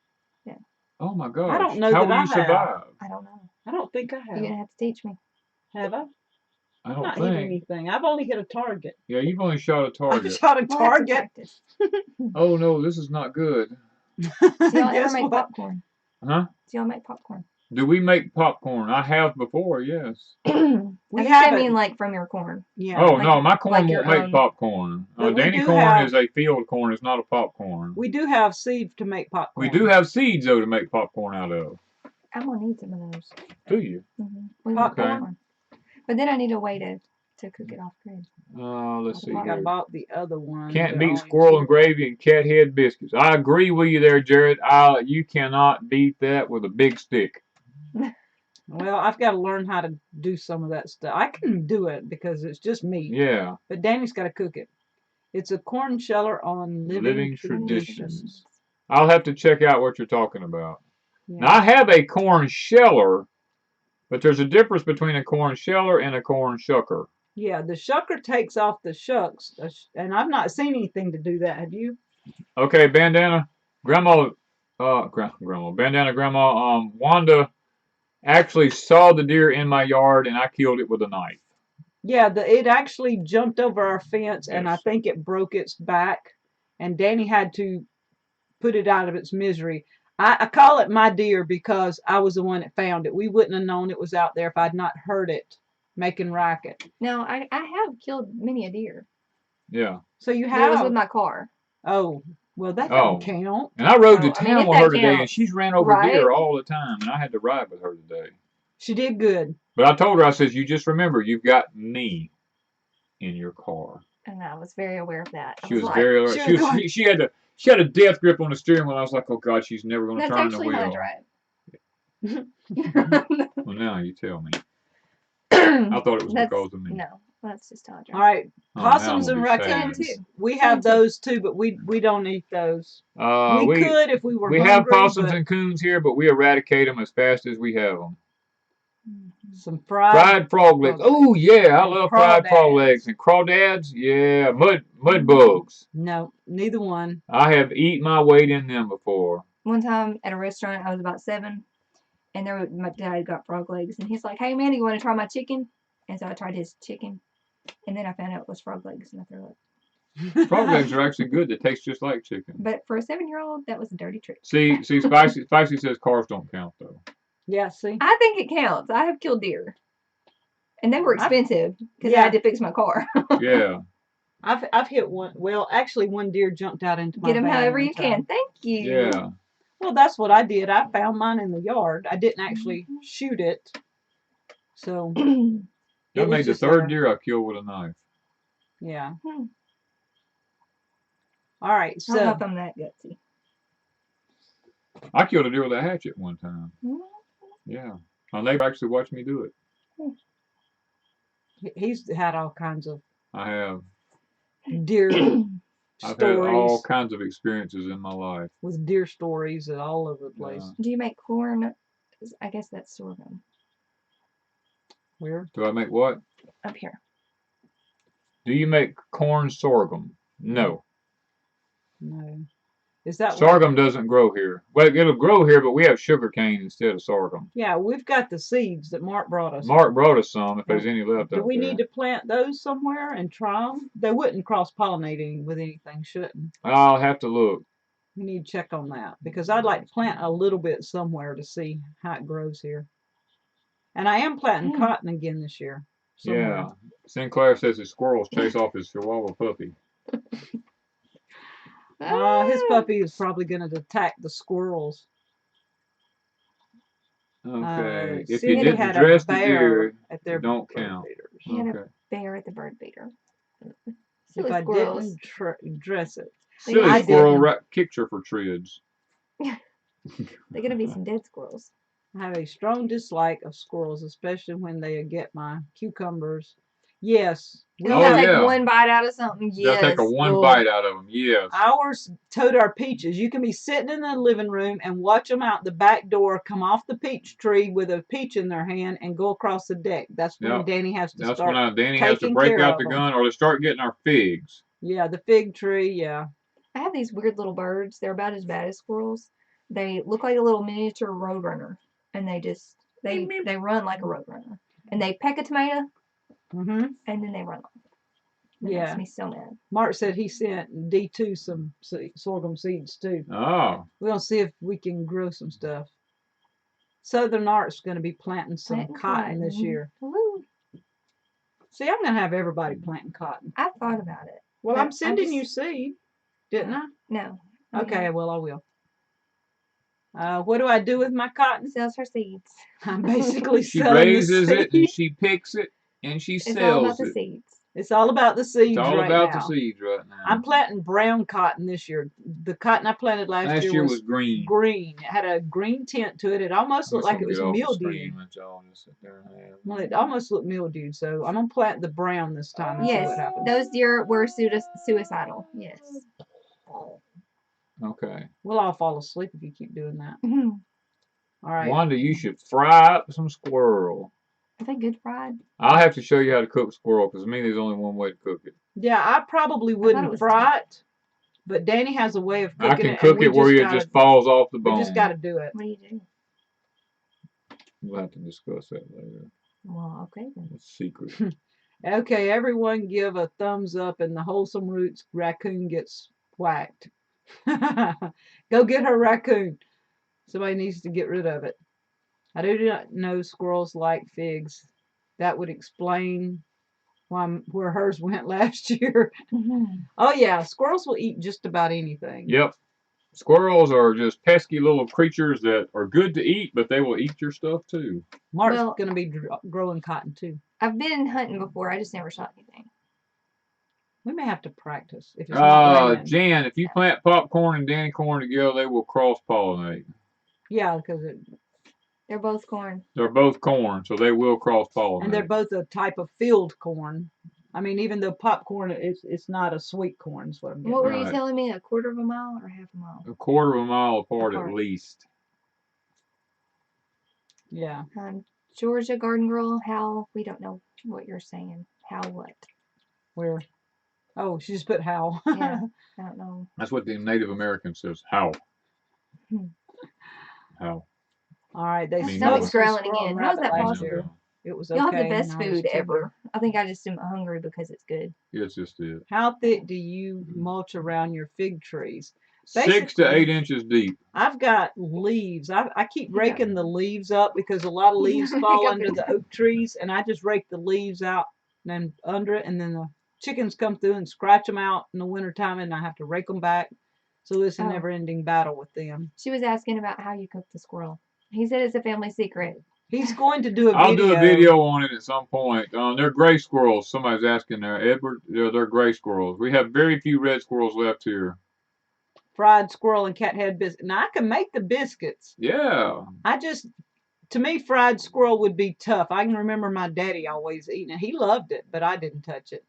[SPEAKER 1] Yeah.
[SPEAKER 3] Oh my gosh.
[SPEAKER 2] I don't know
[SPEAKER 3] How
[SPEAKER 2] that
[SPEAKER 3] will
[SPEAKER 2] I
[SPEAKER 3] you
[SPEAKER 2] have.
[SPEAKER 3] survive?
[SPEAKER 1] I don't know.
[SPEAKER 2] I don't think I have.
[SPEAKER 1] You're going to have to teach me.
[SPEAKER 2] Have I?
[SPEAKER 3] I
[SPEAKER 2] I've
[SPEAKER 3] don't
[SPEAKER 2] not hit
[SPEAKER 3] think.
[SPEAKER 2] anything. I've only hit a target.
[SPEAKER 3] Yeah, you've only shot a
[SPEAKER 2] I've
[SPEAKER 3] target.
[SPEAKER 2] shot a
[SPEAKER 1] We'll have to
[SPEAKER 2] target.
[SPEAKER 1] practice.
[SPEAKER 3] Oh no, this is not good.
[SPEAKER 1] Do y'all ever
[SPEAKER 2] Guess
[SPEAKER 1] make
[SPEAKER 2] what?
[SPEAKER 1] popcorn?
[SPEAKER 3] Huh?
[SPEAKER 1] Do y'all make popcorn?
[SPEAKER 3] Do we make popcorn? I have before, yes.
[SPEAKER 2] We
[SPEAKER 1] I think I
[SPEAKER 2] haven't.
[SPEAKER 1] mean like from your corn.
[SPEAKER 2] Yeah.
[SPEAKER 3] Oh
[SPEAKER 1] Like-
[SPEAKER 3] no, my corn
[SPEAKER 1] like
[SPEAKER 3] won't
[SPEAKER 1] your
[SPEAKER 3] make
[SPEAKER 1] own.
[SPEAKER 3] popcorn.
[SPEAKER 2] But we
[SPEAKER 3] Danny
[SPEAKER 2] do
[SPEAKER 3] corn
[SPEAKER 2] have-
[SPEAKER 3] is a field corn. It's not a popcorn.
[SPEAKER 2] We do have seeds to make popcorn.
[SPEAKER 3] We do have seeds though to make popcorn out of.
[SPEAKER 1] I'm going to need some of those.
[SPEAKER 3] Do you?
[SPEAKER 1] Mm-hmm. We
[SPEAKER 2] Popcorn?
[SPEAKER 1] want popcorn. But then I need a way to cook it off grid.
[SPEAKER 3] Let's
[SPEAKER 2] I
[SPEAKER 3] see
[SPEAKER 2] think I
[SPEAKER 3] here.
[SPEAKER 2] bought the other one.
[SPEAKER 3] Can't
[SPEAKER 2] but
[SPEAKER 3] beat
[SPEAKER 2] only
[SPEAKER 3] squirrel
[SPEAKER 2] two.
[SPEAKER 3] and gravy and cat head biscuits. I agree with you there, Jared. You cannot beat that with a big stick.
[SPEAKER 2] Well, I've got to learn how to do some of that stuff. I can do it because it's just meat.
[SPEAKER 3] Yeah.
[SPEAKER 2] But Danny's got to cook it. It's a corn sheller on
[SPEAKER 3] Living
[SPEAKER 2] traditions.
[SPEAKER 3] Traditions. I'll have to check out what you're talking about.
[SPEAKER 2] Yeah.
[SPEAKER 3] Now, I have a corn sheller, but there's a difference between a corn sheller and a corn shucker.
[SPEAKER 2] Yeah, the shucker takes off the shucks, and I've not seen anything to do that. Have you?
[SPEAKER 3] Okay, bandana, grandma, bandana, grandma, Wanda actually saw the deer in my yard and I killed it with a knife.
[SPEAKER 2] Yeah, it actually jumped over our fence, and I
[SPEAKER 3] Yes.
[SPEAKER 2] think it broke its back, and Danny had to put it out of its misery. I call it my deer because I was the one that found it. We wouldn't have known it was out there if I'd not heard it making racket.
[SPEAKER 1] Now, I have killed many a deer.
[SPEAKER 3] Yeah.
[SPEAKER 2] So you
[SPEAKER 1] But it was
[SPEAKER 2] have?
[SPEAKER 1] with my car.
[SPEAKER 2] Oh, well, that
[SPEAKER 3] Oh.
[SPEAKER 2] don't count.
[SPEAKER 3] And I rode to
[SPEAKER 1] Oh, I mean,
[SPEAKER 3] town
[SPEAKER 1] if
[SPEAKER 3] with
[SPEAKER 1] that
[SPEAKER 3] her today, and
[SPEAKER 1] counts,
[SPEAKER 3] she's ran over
[SPEAKER 1] right?
[SPEAKER 3] deer all the time, and I had to ride with her today.
[SPEAKER 2] She did good.
[SPEAKER 3] But I told her, I says, you just remember, you've got me in your car.
[SPEAKER 1] And I was very aware of that. I
[SPEAKER 3] She was
[SPEAKER 1] like,
[SPEAKER 3] very alert.
[SPEAKER 2] she was going-
[SPEAKER 3] She had a death grip on the steering wheel. I was like, oh God, she's never going to
[SPEAKER 1] That's
[SPEAKER 3] turn the
[SPEAKER 1] actually how I
[SPEAKER 3] wheel.
[SPEAKER 1] drive.
[SPEAKER 3] Well, now you tell me. I thought it was
[SPEAKER 1] That's-
[SPEAKER 3] because of me.
[SPEAKER 1] No, that's just how I drive.
[SPEAKER 2] All right,
[SPEAKER 3] Oh, now
[SPEAKER 2] possums
[SPEAKER 3] I'm
[SPEAKER 2] and
[SPEAKER 3] gonna be sad.
[SPEAKER 2] raccoons.
[SPEAKER 1] Too.
[SPEAKER 2] We have
[SPEAKER 1] Mine too.
[SPEAKER 2] those too, but we don't eat those. We
[SPEAKER 3] We
[SPEAKER 2] could if we were
[SPEAKER 3] we
[SPEAKER 2] hungry.
[SPEAKER 3] have possums
[SPEAKER 2] but
[SPEAKER 3] and coons here, but we eradicate them as fast as we have them.
[SPEAKER 1] Mhm.
[SPEAKER 2] some fried.
[SPEAKER 3] Fried frog legs.
[SPEAKER 2] frog
[SPEAKER 3] Oh yeah, I
[SPEAKER 2] And
[SPEAKER 3] love fried frog
[SPEAKER 2] crawdads.
[SPEAKER 3] legs and crawdads. Yeah, mud bugs.
[SPEAKER 2] No, neither one.
[SPEAKER 3] I have eaten my weight in them before.
[SPEAKER 1] One time at a restaurant, I was about 7, and my dad got frog legs, and he's like, "Hey, man, do you want to try my chicken?" And so I tried his chicken, and then I found out it was frog legs, and I threw up.
[SPEAKER 3] Frog legs are actually good. They taste just like chicken.
[SPEAKER 1] But for a 7-year-old, that was a dirty trick.
[SPEAKER 3] See, Spicy says cars don't count though.
[SPEAKER 2] Yeah, see.
[SPEAKER 1] I think it counts. I have killed deer, and they were expensive because I
[SPEAKER 2] Yeah.
[SPEAKER 1] had to fix my car.
[SPEAKER 3] Yeah.
[SPEAKER 2] I've hit one. Well, actually, one deer jumped out into my
[SPEAKER 1] Get them
[SPEAKER 2] van
[SPEAKER 1] however
[SPEAKER 2] one
[SPEAKER 1] you
[SPEAKER 2] time.
[SPEAKER 1] can. Thank you.
[SPEAKER 3] Yeah.
[SPEAKER 2] Well, that's what I did. I found mine in the yard. I didn't actually shoot it. So
[SPEAKER 3] I
[SPEAKER 2] it was
[SPEAKER 3] made the
[SPEAKER 2] just
[SPEAKER 3] third
[SPEAKER 2] there.
[SPEAKER 3] deer I killed with a knife.
[SPEAKER 2] Yeah.
[SPEAKER 1] Hmm.
[SPEAKER 2] All right.
[SPEAKER 1] I don't know
[SPEAKER 2] So
[SPEAKER 1] if I'm that gutsy.
[SPEAKER 3] I killed a deer with a hatchet one time.
[SPEAKER 1] Hmm.
[SPEAKER 3] Yeah. My neighbor actually watched me do it.
[SPEAKER 2] he's had all kinds of
[SPEAKER 3] I have.
[SPEAKER 2] deer
[SPEAKER 3] I've had all
[SPEAKER 2] stories
[SPEAKER 3] kinds of experiences in my life.
[SPEAKER 2] with deer stories all over the place.
[SPEAKER 3] Yeah.
[SPEAKER 1] Do you make corn? I guess that's sorghum.
[SPEAKER 2] Where?
[SPEAKER 3] Do I make what?
[SPEAKER 1] Up here.
[SPEAKER 3] Do you make corn sorghum? No.
[SPEAKER 2] No. Is that what?
[SPEAKER 3] Sorghum doesn't grow here. Well, it'll grow here, but we have sugar cane instead of sorghum.
[SPEAKER 2] Yeah, we've got the seeds that Mark brought us.
[SPEAKER 3] Mark brought us some, if there's any left
[SPEAKER 2] Do
[SPEAKER 3] out
[SPEAKER 2] we
[SPEAKER 3] there.
[SPEAKER 2] need to plant those somewhere and try them? They wouldn't cross-pollinate with anything, shouldn't?
[SPEAKER 3] I'll have to look.
[SPEAKER 2] We need to check on that because I'd like to plant a little bit somewhere to see how it grows here. And I am planting cotton again this year. Somewhere.
[SPEAKER 3] Yeah. Sinclair says his squirrels chase off his Chihuahua puppy.
[SPEAKER 2] His puppy is probably going to attack the squirrels.
[SPEAKER 3] Okay. If
[SPEAKER 2] Cindy
[SPEAKER 3] you didn't
[SPEAKER 2] had
[SPEAKER 3] dress
[SPEAKER 2] a
[SPEAKER 3] the
[SPEAKER 2] bear
[SPEAKER 3] deer,
[SPEAKER 2] at their
[SPEAKER 3] it don't
[SPEAKER 2] bird
[SPEAKER 3] count.
[SPEAKER 2] feeders.
[SPEAKER 1] He had
[SPEAKER 3] Okay.
[SPEAKER 1] a bear at the bird feeder.
[SPEAKER 2] If
[SPEAKER 1] Silly
[SPEAKER 2] I
[SPEAKER 1] squirrels.
[SPEAKER 2] didn't dress it.
[SPEAKER 3] Silly
[SPEAKER 1] I
[SPEAKER 3] squirrel
[SPEAKER 2] didn't.
[SPEAKER 3] kicked her for trids.
[SPEAKER 1] They're gonna be some dead squirrels.
[SPEAKER 2] I have a strong dislike of squirrels, especially when they get my cucumbers. Yes.
[SPEAKER 1] They'll
[SPEAKER 3] Oh,
[SPEAKER 1] take
[SPEAKER 3] yeah.
[SPEAKER 1] one bite out of something.
[SPEAKER 3] They'll
[SPEAKER 1] Yes.
[SPEAKER 3] take a one
[SPEAKER 1] Oh.
[SPEAKER 3] bite out of them. Yes.
[SPEAKER 2] Ours towed our peaches. You can be sitting in the living room and watch them out the back door come off the peach tree with a peach in their hand and go across the deck. That's when
[SPEAKER 3] Yep.
[SPEAKER 2] Danny has to
[SPEAKER 3] That's
[SPEAKER 2] start.
[SPEAKER 3] when Danny has to
[SPEAKER 2] taking
[SPEAKER 3] break
[SPEAKER 2] care
[SPEAKER 3] out
[SPEAKER 2] of
[SPEAKER 3] the
[SPEAKER 2] them.
[SPEAKER 3] gun or they start getting our figs.
[SPEAKER 2] Yeah, the fig tree. Yeah.
[SPEAKER 1] I have these weird little birds. They're about as bad as squirrels. They look like a little miniature roadrunner, and they run like a roadrunner. And they peck a tomato,
[SPEAKER 2] Mm-hmm.
[SPEAKER 1] and then they run off. It
[SPEAKER 2] Yeah.
[SPEAKER 1] makes me so mad.
[SPEAKER 2] Mark said he sent D2 some sorghum seeds too.
[SPEAKER 3] Oh.
[SPEAKER 2] We're gonna see if we can grow some stuff. Southern Art's gonna be planting some cotton this year.
[SPEAKER 1] Woo.
[SPEAKER 2] See, I'm gonna have everybody planting cotton.
[SPEAKER 1] I thought about it.
[SPEAKER 2] Well,
[SPEAKER 1] But
[SPEAKER 2] I'm
[SPEAKER 1] I
[SPEAKER 2] sending you
[SPEAKER 1] just-
[SPEAKER 2] seed, didn't I?
[SPEAKER 1] No.
[SPEAKER 2] Okay, well I will. What do I do with my cotton?
[SPEAKER 1] Sells her seeds.
[SPEAKER 2] I'm basically
[SPEAKER 3] She
[SPEAKER 2] selling
[SPEAKER 3] raises
[SPEAKER 2] the
[SPEAKER 3] it and
[SPEAKER 2] seed.
[SPEAKER 3] she picks it and she
[SPEAKER 1] It's all about
[SPEAKER 3] sells
[SPEAKER 1] the
[SPEAKER 3] it.
[SPEAKER 1] seeds.
[SPEAKER 2] It's all about the seeds
[SPEAKER 3] It's all
[SPEAKER 2] right
[SPEAKER 3] about
[SPEAKER 2] now.
[SPEAKER 3] the seeds right now.
[SPEAKER 2] I'm planting brown cotton this year. The cotton I planted last year was
[SPEAKER 3] green.
[SPEAKER 2] green. It had a green tint to it. It almost looked like it was mildew. Well, it almost looked mildewed, so I'm gonna plant the brown this time and see
[SPEAKER 1] Yes,
[SPEAKER 2] what happens.
[SPEAKER 1] those deer were suicidal. Yes.
[SPEAKER 3] Okay.
[SPEAKER 2] We'll all fall asleep if you keep doing that. All right.
[SPEAKER 3] Wanda, you should fry up some squirrel.
[SPEAKER 1] Are they good fried?
[SPEAKER 3] I'll have to show you how to cook squirrel because to me there's only one way to cook it.
[SPEAKER 2] Yeah, I probably
[SPEAKER 1] it
[SPEAKER 2] wouldn't
[SPEAKER 1] was
[SPEAKER 2] fry it, but Danny has a way of cooking
[SPEAKER 3] I can
[SPEAKER 2] it.
[SPEAKER 3] cook
[SPEAKER 2] and
[SPEAKER 3] it where it
[SPEAKER 2] gotta-
[SPEAKER 3] just falls off the
[SPEAKER 2] We
[SPEAKER 3] bone.
[SPEAKER 2] just got to do it.
[SPEAKER 1] What do you do?
[SPEAKER 3] We'll have to discuss that later.
[SPEAKER 1] Well, okay then.
[SPEAKER 3] It's secret.
[SPEAKER 2] Okay, everyone give a thumbs up, and the Wholesome Roots raccoon gets whacked. Go get her raccoon. Somebody needs to get rid of it. I do not know squirrels like figs. That would explain where hers went last year. Oh yeah, squirrels will eat just about anything.
[SPEAKER 3] Yep. Squirrels are just pesky little creatures that are good to eat, but they will eat your stuff too.
[SPEAKER 2] Mark's
[SPEAKER 1] Well-
[SPEAKER 2] gonna be growing cotton too.
[SPEAKER 1] I've been hunting before. I just never shot anything.
[SPEAKER 2] We may have to practice if it's not raining.
[SPEAKER 3] Jan, if you plant popcorn and Danny corn together, they will cross-pollinate.
[SPEAKER 2] Yeah, because
[SPEAKER 1] They're both corn.
[SPEAKER 3] They're both corn, so they will cross-pollinate.
[SPEAKER 2] and they're both a type of field corn. I mean, even though popcorn it's not a sweet corn, is what I'm getting.
[SPEAKER 1] What were
[SPEAKER 2] at.
[SPEAKER 1] you
[SPEAKER 3] Right.
[SPEAKER 1] telling me? A quarter of a mile or half a mile?
[SPEAKER 3] a quarter of a mile apart
[SPEAKER 1] Apart.
[SPEAKER 3] at least.
[SPEAKER 2] Yeah.
[SPEAKER 1] Georgia Garden Girl, how? We don't know what you're saying. How what?
[SPEAKER 2] Where? Oh, she just put how.
[SPEAKER 1] Yeah. I don't know.
[SPEAKER 3] That's what the Native American says. How?
[SPEAKER 1] Hmm.
[SPEAKER 3] How?
[SPEAKER 2] All right, they
[SPEAKER 3] I mean,
[SPEAKER 1] Stomach's
[SPEAKER 2] smoked some
[SPEAKER 1] growling
[SPEAKER 2] squirrel
[SPEAKER 1] again.
[SPEAKER 2] rabbit
[SPEAKER 1] How's that
[SPEAKER 2] last
[SPEAKER 1] possible?
[SPEAKER 2] year. It was
[SPEAKER 1] Y'all
[SPEAKER 2] okay.
[SPEAKER 1] have the best
[SPEAKER 2] and I was
[SPEAKER 1] food
[SPEAKER 2] too
[SPEAKER 1] ever. I think I just am hungry because it's good.
[SPEAKER 3] It's just it.
[SPEAKER 2] How thick do you mulch around your fig trees?
[SPEAKER 3] 6 to 8
[SPEAKER 2] Basically-
[SPEAKER 3] inches deep.
[SPEAKER 2] I've got leaves. I keep raking the leaves up because a lot of leaves fall
[SPEAKER 1] Pick up
[SPEAKER 2] under
[SPEAKER 1] it.
[SPEAKER 2] the oak trees, and I just rake the leaves out and under it, and then the chickens come through and scratch them out in the wintertime, and I have to rake them back. So it's a
[SPEAKER 1] Oh.
[SPEAKER 2] never-ending battle with them.
[SPEAKER 1] She was asking about how you cook the squirrel. He said it's a family secret.
[SPEAKER 2] He's going to do a
[SPEAKER 3] I'll
[SPEAKER 2] video.
[SPEAKER 3] do a video on it at some point. They're gray squirrels. Somebody's asking there. Edward, they're gray squirrels. We have very few red squirrels left here.
[SPEAKER 2] Fried squirrel and cat head biscuit. Now I can make the biscuits.
[SPEAKER 3] Yeah.
[SPEAKER 2] To me, fried squirrel would be tough. I can remember my daddy always eating it. He loved it, but I didn't touch it.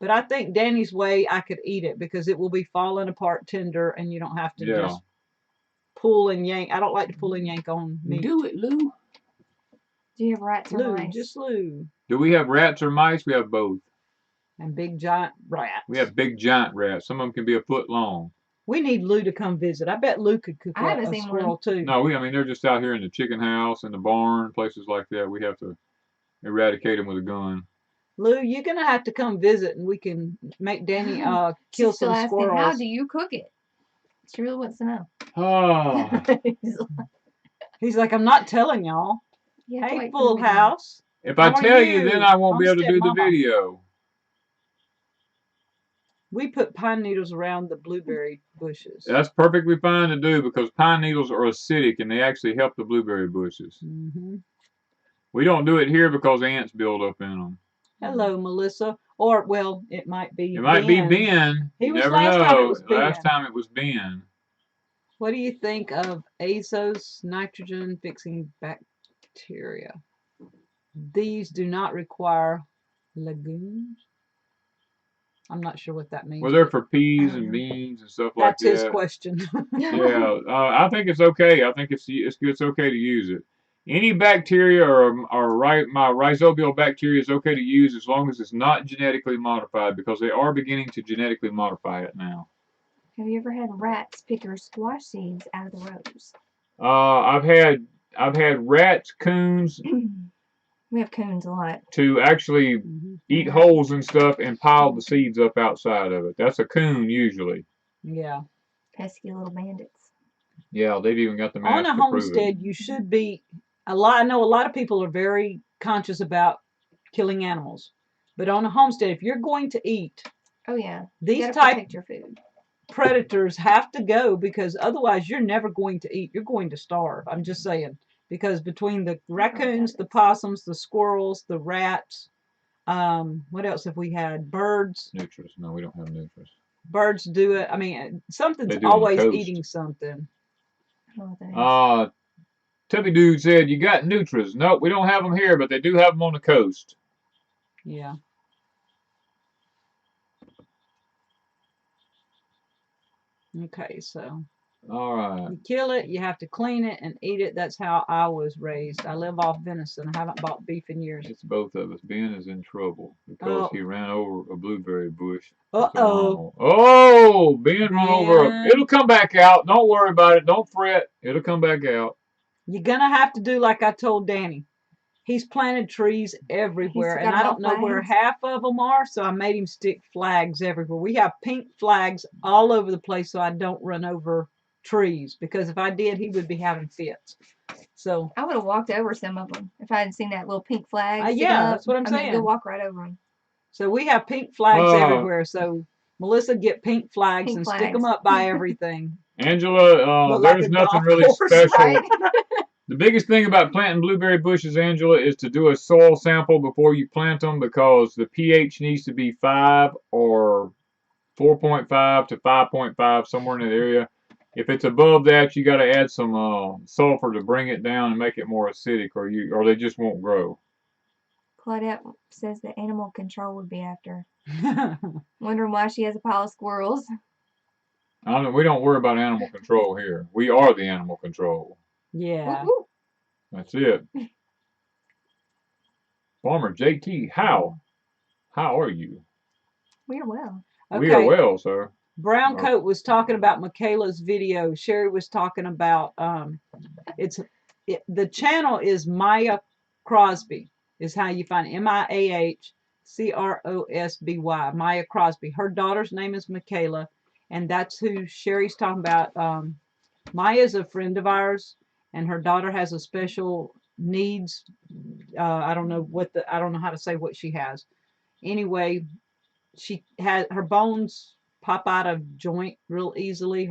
[SPEAKER 2] But I think Danny's way, I could eat it because it will be falling apart tender, and you don't have to
[SPEAKER 3] Yeah.
[SPEAKER 2] just pull and yank. I don't like to pull and yank on meat.
[SPEAKER 3] Do it, Lou.
[SPEAKER 1] Do you have rats or
[SPEAKER 2] Lou,
[SPEAKER 1] mice?
[SPEAKER 2] just Lou.
[SPEAKER 3] Do we have rats or mice? We have both.
[SPEAKER 2] And big giant rats.
[SPEAKER 3] We have big giant rats. Some of them can be a foot long.
[SPEAKER 2] We need Lou to come visit. I bet Lou could cook
[SPEAKER 1] I haven't
[SPEAKER 2] a
[SPEAKER 1] seen
[SPEAKER 2] squirrel
[SPEAKER 1] one.
[SPEAKER 2] too.
[SPEAKER 3] No, I mean, they're just out here in the chicken house, in the barn, places like that. We have to eradicate them with a gun.
[SPEAKER 2] Lou, you're gonna have to come visit, and we can make Danny kill
[SPEAKER 1] She's still
[SPEAKER 2] some
[SPEAKER 1] asking,
[SPEAKER 2] squirrels.
[SPEAKER 1] how do you cook it? She really wants to know.
[SPEAKER 3] Oh,
[SPEAKER 2] He's like, I'm not telling y'all.
[SPEAKER 1] You have to
[SPEAKER 2] Hey,
[SPEAKER 1] wait for the
[SPEAKER 2] Full
[SPEAKER 1] video.
[SPEAKER 2] House.
[SPEAKER 3] if I
[SPEAKER 2] How are
[SPEAKER 3] tell you, then
[SPEAKER 2] you?
[SPEAKER 3] I won't be able to
[SPEAKER 2] Homestead
[SPEAKER 3] do the
[SPEAKER 2] Mama.
[SPEAKER 3] video.
[SPEAKER 2] We put pine needles around the blueberry bushes.
[SPEAKER 3] That's perfectly fine to do because pine needles are acidic and they actually help the blueberry bushes.
[SPEAKER 2] Mm-hmm.
[SPEAKER 3] We don't do it here because ants build up in them.
[SPEAKER 2] Hello, Melissa. Or, well, it might be
[SPEAKER 3] It might be Ben.
[SPEAKER 2] He
[SPEAKER 3] You
[SPEAKER 2] was
[SPEAKER 3] never
[SPEAKER 2] last
[SPEAKER 3] know.
[SPEAKER 2] time it was
[SPEAKER 3] Last
[SPEAKER 2] Ben.
[SPEAKER 3] time it was Ben.
[SPEAKER 2] What do you think of azose nitrogen fixing bacteria? These do not require legumes. I'm not sure what that means.
[SPEAKER 3] Well, they're for peas
[SPEAKER 1] don't
[SPEAKER 3] and
[SPEAKER 1] know.
[SPEAKER 3] beans and stuff like
[SPEAKER 2] That's his
[SPEAKER 3] that.
[SPEAKER 2] question.
[SPEAKER 3] Yeah, I think it's okay. I think it's okay to use it. Any bacteria or my rhizobial bacteria is okay to use as long as it's not genetically modified because they are beginning to genetically modify it now.
[SPEAKER 1] Have you ever had rats pick your squash seeds out of the rows?
[SPEAKER 3] I've had rats, coons
[SPEAKER 1] We have coons a lot.
[SPEAKER 3] to actually
[SPEAKER 2] Mhm.
[SPEAKER 3] eat holes and stuff and pile the seeds up outside of it. That's a coon usually.
[SPEAKER 2] Yeah.
[SPEAKER 1] Pesky little bandits.
[SPEAKER 3] Yeah, they've even got the
[SPEAKER 2] On
[SPEAKER 3] mask
[SPEAKER 2] a
[SPEAKER 3] to prove it.
[SPEAKER 2] homestead, you should be I know a lot of people are very conscious about killing animals, but on a homestead, if you're going to eat,
[SPEAKER 1] Oh yeah.
[SPEAKER 2] these
[SPEAKER 1] You gotta
[SPEAKER 2] type
[SPEAKER 1] protect your food.
[SPEAKER 2] predators have to go because otherwise you're never going to eat. You're going to starve. I'm just saying, because between the raccoons, the possums, the squirrels, the rats, what else have we had? Birds.
[SPEAKER 3] Nutris. No, we don't have nutris.
[SPEAKER 2] Birds do it. I mean, something's
[SPEAKER 3] They do on the
[SPEAKER 2] always
[SPEAKER 3] coast.
[SPEAKER 2] eating something.
[SPEAKER 1] I don't know what that is.
[SPEAKER 3] Tubby Dude said, you got nutris. Nope, we don't have them here, but they do have them on the coast.
[SPEAKER 2] Yeah. Okay, so
[SPEAKER 3] All right.
[SPEAKER 2] you kill it, you have to clean it and eat it. That's how I was raised. I live off venison. I haven't bought beef in years.
[SPEAKER 3] It's both of us. Ben is in trouble because he ran over a blueberry bush.
[SPEAKER 2] Uh-oh.
[SPEAKER 3] Oh, Ben run over
[SPEAKER 2] Ben.
[SPEAKER 3] it'll come back out. Don't worry about it. Don't fret. It'll come back out.
[SPEAKER 2] You're gonna have to do like I told Danny. He's planted trees everywhere, and I don't know where half of them are, so I made him stick flags everywhere. We have pink flags all over the place so I don't run over trees, because if I did, he would be having fits. So
[SPEAKER 1] I would have walked over some of them if I hadn't seen that little pink flag.
[SPEAKER 2] yeah,
[SPEAKER 1] up.
[SPEAKER 2] that's what I'm saying.
[SPEAKER 1] You'll walk right over them.
[SPEAKER 2] So we have pink flags everywhere. So Melissa, get pink flags and stick them up by everything.
[SPEAKER 3] Angela,
[SPEAKER 2] like
[SPEAKER 3] there's
[SPEAKER 2] a
[SPEAKER 3] nothing
[SPEAKER 2] golf
[SPEAKER 3] really
[SPEAKER 2] course,
[SPEAKER 3] special.
[SPEAKER 1] Right?
[SPEAKER 3] The biggest thing about planting blueberry bushes, Angela, is to do a soil sample before you plant them because the pH needs to be 5 or 4.5 to 5.5, somewhere in that area. If it's above that, you got to add some sulfur to bring it down and make it more acidic, or they just won't grow.
[SPEAKER 1] Claudette says that animal control would be after. Wondering why she has a pile of squirrels.
[SPEAKER 3] We don't worry about animal control here. We are the animal control.
[SPEAKER 2] Yeah.
[SPEAKER 1] Woo-woo.
[SPEAKER 3] That's it. Farmer JT, how are you?
[SPEAKER 1] We are well.
[SPEAKER 2] Okay.
[SPEAKER 3] We are well, sir.
[SPEAKER 2] Brown Coat was talking about Michaela's video. Sherry was talking about the channel is Maya Crosby is how you find it. MIAHCROSBY, Maya Crosby. Her daughter's name is Michaela, and that's who Sherry's talking about. Maya's a friend of ours, and her daughter has a special needs. I don't know how to say what she has. Anyway, she has her bones pop out of joint real easily.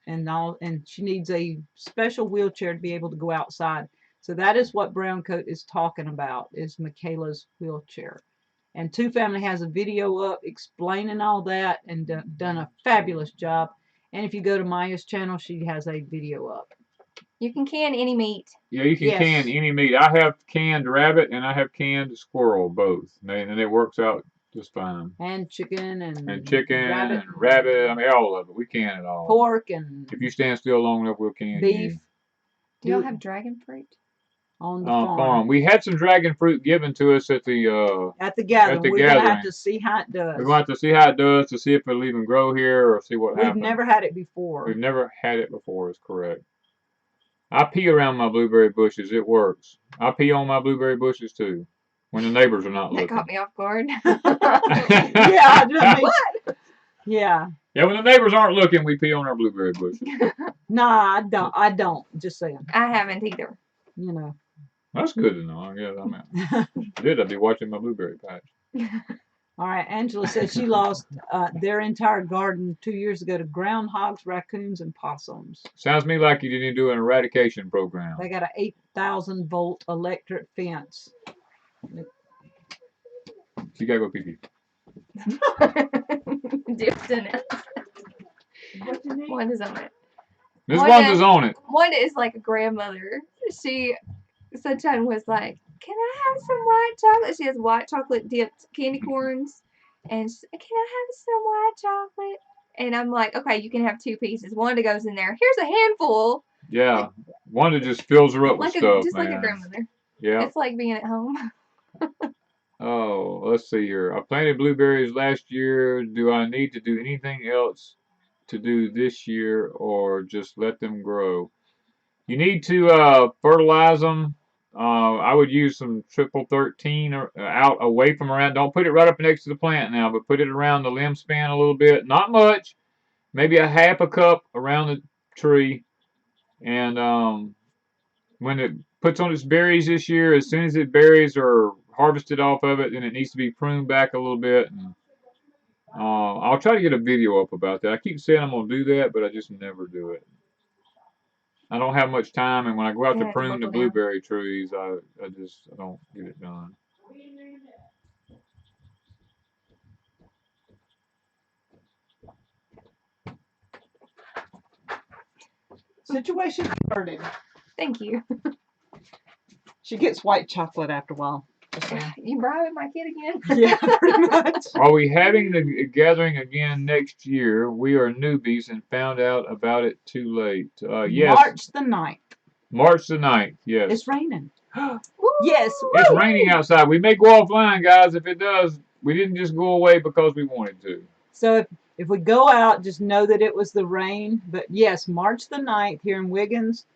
[SPEAKER 2] And she needs a special wheelchair to be able to go outside. So that is what Brown Coat is talking about, is Michaela's wheelchair. And Two Family has a video up explaining all that and done a fabulous job. And if you go to Maya's channel, she has a video up.
[SPEAKER 1] You can can any meat.
[SPEAKER 3] Yeah, you can can any meat. I have canned rabbit and I have canned squirrel, both. And it works out just fine.
[SPEAKER 2] And chicken and
[SPEAKER 3] chicken and rabbit. I mean, all of it. We can it all.
[SPEAKER 2] Pork and
[SPEAKER 3] if you stand still long enough, we'll can
[SPEAKER 2] beef.
[SPEAKER 3] you.
[SPEAKER 1] Do y'all have dragon fruit?
[SPEAKER 2] on the farm.
[SPEAKER 3] We had some dragon fruit given to us at the
[SPEAKER 2] gathering. We're gonna have
[SPEAKER 3] gathering.
[SPEAKER 2] to see how it does.
[SPEAKER 3] We're going to have to see how it does to see if it'll even grow here or see what happens.
[SPEAKER 2] We've never had it before.
[SPEAKER 3] We've never had it before, is correct. I pee around my blueberry bushes. It works. I pee on my blueberry bushes too when the neighbors are not looking.
[SPEAKER 1] That caught me off guard.
[SPEAKER 2] Yeah. What? Yeah.
[SPEAKER 3] Yeah, when the neighbors aren't looking, we pee on our blueberry bushes.
[SPEAKER 2] Nah, I don't. Just saying.
[SPEAKER 1] I haven't either.
[SPEAKER 2] You know.
[SPEAKER 3] That's good to know. I guess I mean, did I'd be watching my blueberry patch.
[SPEAKER 2] All right. Angela said she lost their entire garden 2 years ago to groundhogs, raccoons, and possums.
[SPEAKER 3] Sounds to me like you didn't do an eradication program.
[SPEAKER 2] They got an 8,000-volt electric fence.
[SPEAKER 3] You gotta go pee pee.
[SPEAKER 1] Dipped in it. Wanda's on it.
[SPEAKER 3] Miss Wanda's on it.
[SPEAKER 1] Wanda is like a grandmother. She sometimes was like, "Can I have some white chocolate?" She has white chocolate dipped candy corns, and she's like, "Can I have some white chocolate?" And I'm like, "Okay, you can have 2 pieces." Wanda goes in there. Here's a handful.
[SPEAKER 3] Yeah, Wanda just fills her up with stuff,
[SPEAKER 1] just
[SPEAKER 3] man.
[SPEAKER 1] like a grandmother.
[SPEAKER 3] Yeah.
[SPEAKER 1] It's like being at home.
[SPEAKER 3] Oh, let's see here. I planted blueberries last year. Do I need to do anything else to do this year or just let them grow? You need to fertilize them. I would use some triple 13 out away from around. Don't put it right up next to the plant now, but put it around the limb span a little bit. Not much. Maybe a half a cup around the tree. And when it puts on its berries this year, as soon as its berries are harvested off of it, then it needs to be pruned back a little bit. And, I'll try to get a video up about that. I keep saying I'm going to do that, but I just never do it. I don't have much time, and when I go out to prune the blueberry trees, I don't get it done.
[SPEAKER 2] Situation started.
[SPEAKER 1] Thank you.
[SPEAKER 2] She gets white chocolate after a while.
[SPEAKER 1] You bribing my kid again?
[SPEAKER 2] Yeah, pretty much.
[SPEAKER 3] Are we having the gathering again next year? We are newbies and found out about it too late. Yes.
[SPEAKER 2] March the 9th.
[SPEAKER 3] March the 9th, yes.
[SPEAKER 2] It's raining. Yes.
[SPEAKER 3] It's raining outside. We may go offline, guys. If it does, we didn't just go away because we wanted to.
[SPEAKER 2] So if we go out, just know that it was the rain. But yes, March the 9th here in Wiggins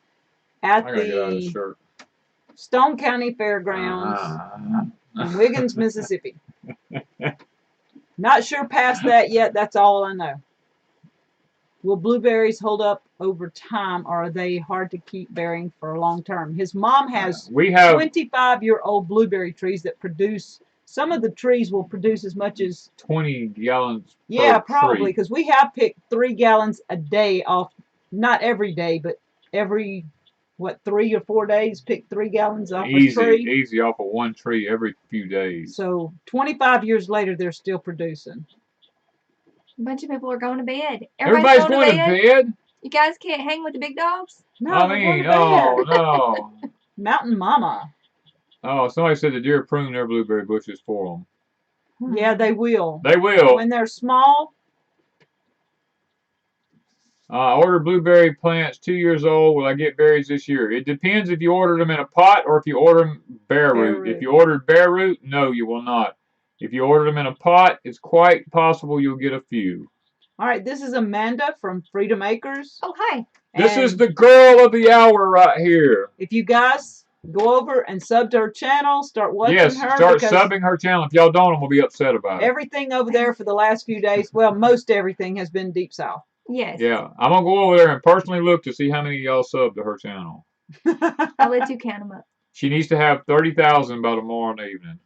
[SPEAKER 2] at the Stone County Fairgrounds in Wiggins, Mississippi. Not sure past that yet. That's all I know. Will blueberries hold up over time, or are they hard to keep bearing for a long term? His mom has 25-year-old blueberry trees that produce. Some of the trees will produce as much as
[SPEAKER 3] 20 gallons.
[SPEAKER 2] Yeah, probably, because we have picked 3 gallons a day off. Not every day, but every 3 or 4 days, pick 3 gallons off a tree.
[SPEAKER 3] Easy off of one tree every few days.
[SPEAKER 2] So 25 years later, they're still producing.
[SPEAKER 1] A bunch of people are going to bed.
[SPEAKER 3] Everybody's going to bed?
[SPEAKER 1] You guys can't hang with the big dogs?
[SPEAKER 2] No,
[SPEAKER 3] no.
[SPEAKER 2] Mountain Mama.
[SPEAKER 3] Oh, somebody said the deer prune their blueberry bushes for
[SPEAKER 2] them. Yeah, they will.
[SPEAKER 3] They will.
[SPEAKER 2] When they're small.
[SPEAKER 3] I ordered blueberry plants 2 years old. Will I get berries this year? It depends if you ordered them in a pot or if you order them bare root. If you ordered bare root, no, you will not. If you order them in a pot, it's quite possible you'll get a few.
[SPEAKER 2] All right, this is Amanda from Freedom Acres.
[SPEAKER 1] Oh, hi.
[SPEAKER 3] This is the girl of the hour right here.
[SPEAKER 2] If you guys go over and sub to her channel, start watching her.
[SPEAKER 3] Yes, start subbing her channel. If y'all don't, I'm going to be upset about it.
[SPEAKER 2] Everything over there for the last few days, well, most everything has been Deep South.
[SPEAKER 1] Yes.
[SPEAKER 3] Yeah, I'm going to go over there and personally look to see how many of y'all sub to her channel.
[SPEAKER 1] I'll let you count them up.
[SPEAKER 3] She needs to have 30,000 by tomorrow evening.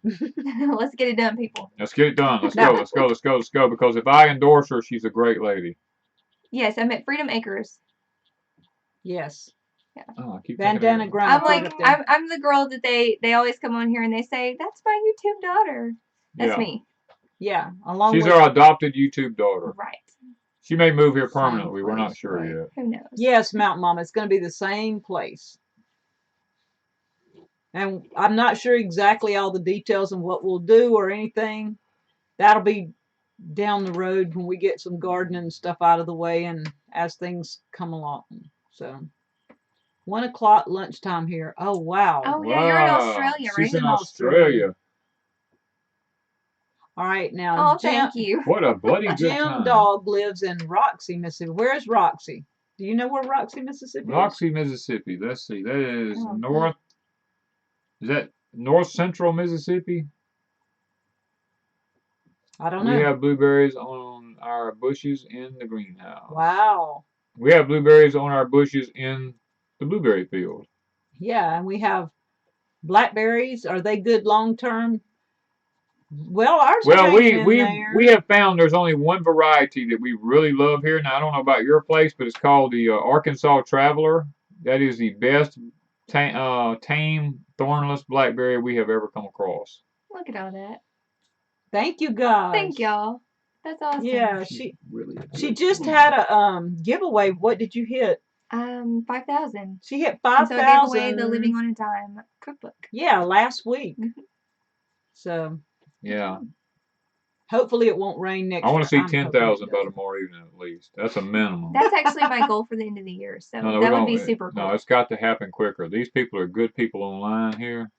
[SPEAKER 1] Let's get it done, people.
[SPEAKER 3] Let's get it done. Let's go. Let's go. Let's go. Let's go. Because if I endorse her, she's a great lady.
[SPEAKER 1] Yes, I'm at Freedom Acres.
[SPEAKER 2] Yes.
[SPEAKER 1] Yeah.
[SPEAKER 3] Oh, I keep
[SPEAKER 2] Bandana Grandma.
[SPEAKER 1] I'm like, I'm the girl that they always come on here and they say, that's my YouTube daughter. That's me.
[SPEAKER 2] Yeah.
[SPEAKER 3] She's our adopted YouTube daughter.
[SPEAKER 1] Right.
[SPEAKER 3] She may move here permanently. We're not sure yet.
[SPEAKER 1] Who knows?
[SPEAKER 2] Yes, Mountain Mama. It's going to be the same place. And I'm not sure exactly all the details and what we'll do or anything. That'll be down the road when we get some gardening stuff out of the way and as things come along. So 1 o'clock lunchtime here. Oh, wow.
[SPEAKER 1] Oh yeah, you're in
[SPEAKER 3] Wow.
[SPEAKER 1] Australia, right?
[SPEAKER 3] She's in
[SPEAKER 2] In Australia.
[SPEAKER 3] Australia.
[SPEAKER 2] All right, now,
[SPEAKER 1] Oh,
[SPEAKER 2] Jim,
[SPEAKER 1] thank you.
[SPEAKER 3] What a bloody good
[SPEAKER 2] Jim
[SPEAKER 3] time.
[SPEAKER 2] Dog lives in Roxy, Mississippi. Where's Roxy? Do you know where Roxy, Mississippi is?
[SPEAKER 3] Roxy, Mississippi. Let's see. That is
[SPEAKER 1] Oh,
[SPEAKER 3] north. Is that north central Mississippi?
[SPEAKER 2] I don't
[SPEAKER 3] We
[SPEAKER 2] know.
[SPEAKER 3] have blueberries on our bushes in the greenhouse.
[SPEAKER 2] Wow.
[SPEAKER 3] We have blueberries on our bushes in the blueberry field.
[SPEAKER 2] Yeah, and we have blackberries. Are they good long term? Well, ours
[SPEAKER 3] Well,
[SPEAKER 2] are hanging in there.
[SPEAKER 3] we have found there's only one variety that we really love here. Now I don't know about your place, but it's called the Arkansas Traveler. That is the best tame thornless blackberry we have ever come across.
[SPEAKER 1] Look at all that.
[SPEAKER 2] Thank you, guys.
[SPEAKER 1] Thank y'all. That's awesome.
[SPEAKER 2] Yeah,
[SPEAKER 3] She's really a
[SPEAKER 2] she
[SPEAKER 3] good
[SPEAKER 2] just
[SPEAKER 3] woman.
[SPEAKER 2] had a giveaway. What did you hit?
[SPEAKER 1] 5,000.
[SPEAKER 2] She hit
[SPEAKER 1] And so I gave away
[SPEAKER 2] 5,000.
[SPEAKER 1] the Living on a Dime cookbook.
[SPEAKER 2] Yeah, last week. So
[SPEAKER 3] Yeah.
[SPEAKER 2] hopefully it won't rain next
[SPEAKER 3] I
[SPEAKER 2] year.
[SPEAKER 3] want to see
[SPEAKER 2] I'm hoping
[SPEAKER 3] 10,000
[SPEAKER 2] it
[SPEAKER 3] by
[SPEAKER 2] doesn't.
[SPEAKER 3] tomorrow evening at least. That's a minimum.
[SPEAKER 1] That's actually my goal for the end of the year. So
[SPEAKER 3] No,
[SPEAKER 1] that
[SPEAKER 3] we
[SPEAKER 1] would be
[SPEAKER 3] don't-
[SPEAKER 1] super cool.
[SPEAKER 3] No, it's got to happen quicker. These people are good people online here,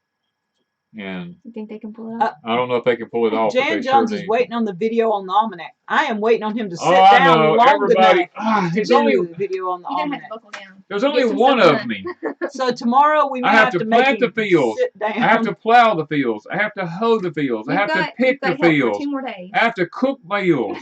[SPEAKER 3] and
[SPEAKER 1] You think they can pull it off?
[SPEAKER 3] I don't know if they can pull it off. But
[SPEAKER 2] Jan
[SPEAKER 3] they
[SPEAKER 2] Jones
[SPEAKER 3] sure
[SPEAKER 2] is
[SPEAKER 3] need
[SPEAKER 2] waiting
[SPEAKER 3] to.
[SPEAKER 2] on the video on the almanac. I am waiting on him to sit
[SPEAKER 3] Oh, I
[SPEAKER 2] down
[SPEAKER 3] know.
[SPEAKER 2] long
[SPEAKER 3] Everybody.
[SPEAKER 2] enough to
[SPEAKER 3] It's
[SPEAKER 2] do
[SPEAKER 3] only
[SPEAKER 2] the video on the
[SPEAKER 1] You're gonna have
[SPEAKER 2] almanac.
[SPEAKER 1] to buckle down.
[SPEAKER 3] there's only
[SPEAKER 1] Get some
[SPEAKER 3] one
[SPEAKER 1] stuff
[SPEAKER 3] of
[SPEAKER 1] done.
[SPEAKER 3] me.
[SPEAKER 2] So tomorrow we may
[SPEAKER 3] I have to
[SPEAKER 2] to make
[SPEAKER 3] plant the
[SPEAKER 2] him
[SPEAKER 3] fields.
[SPEAKER 2] sit down.
[SPEAKER 3] I have to plow the fields. I have to hoe the fields. I have to
[SPEAKER 1] You've
[SPEAKER 3] pick the
[SPEAKER 1] got help for
[SPEAKER 3] fields.
[SPEAKER 1] 2 more days.
[SPEAKER 3] I have to cook meals.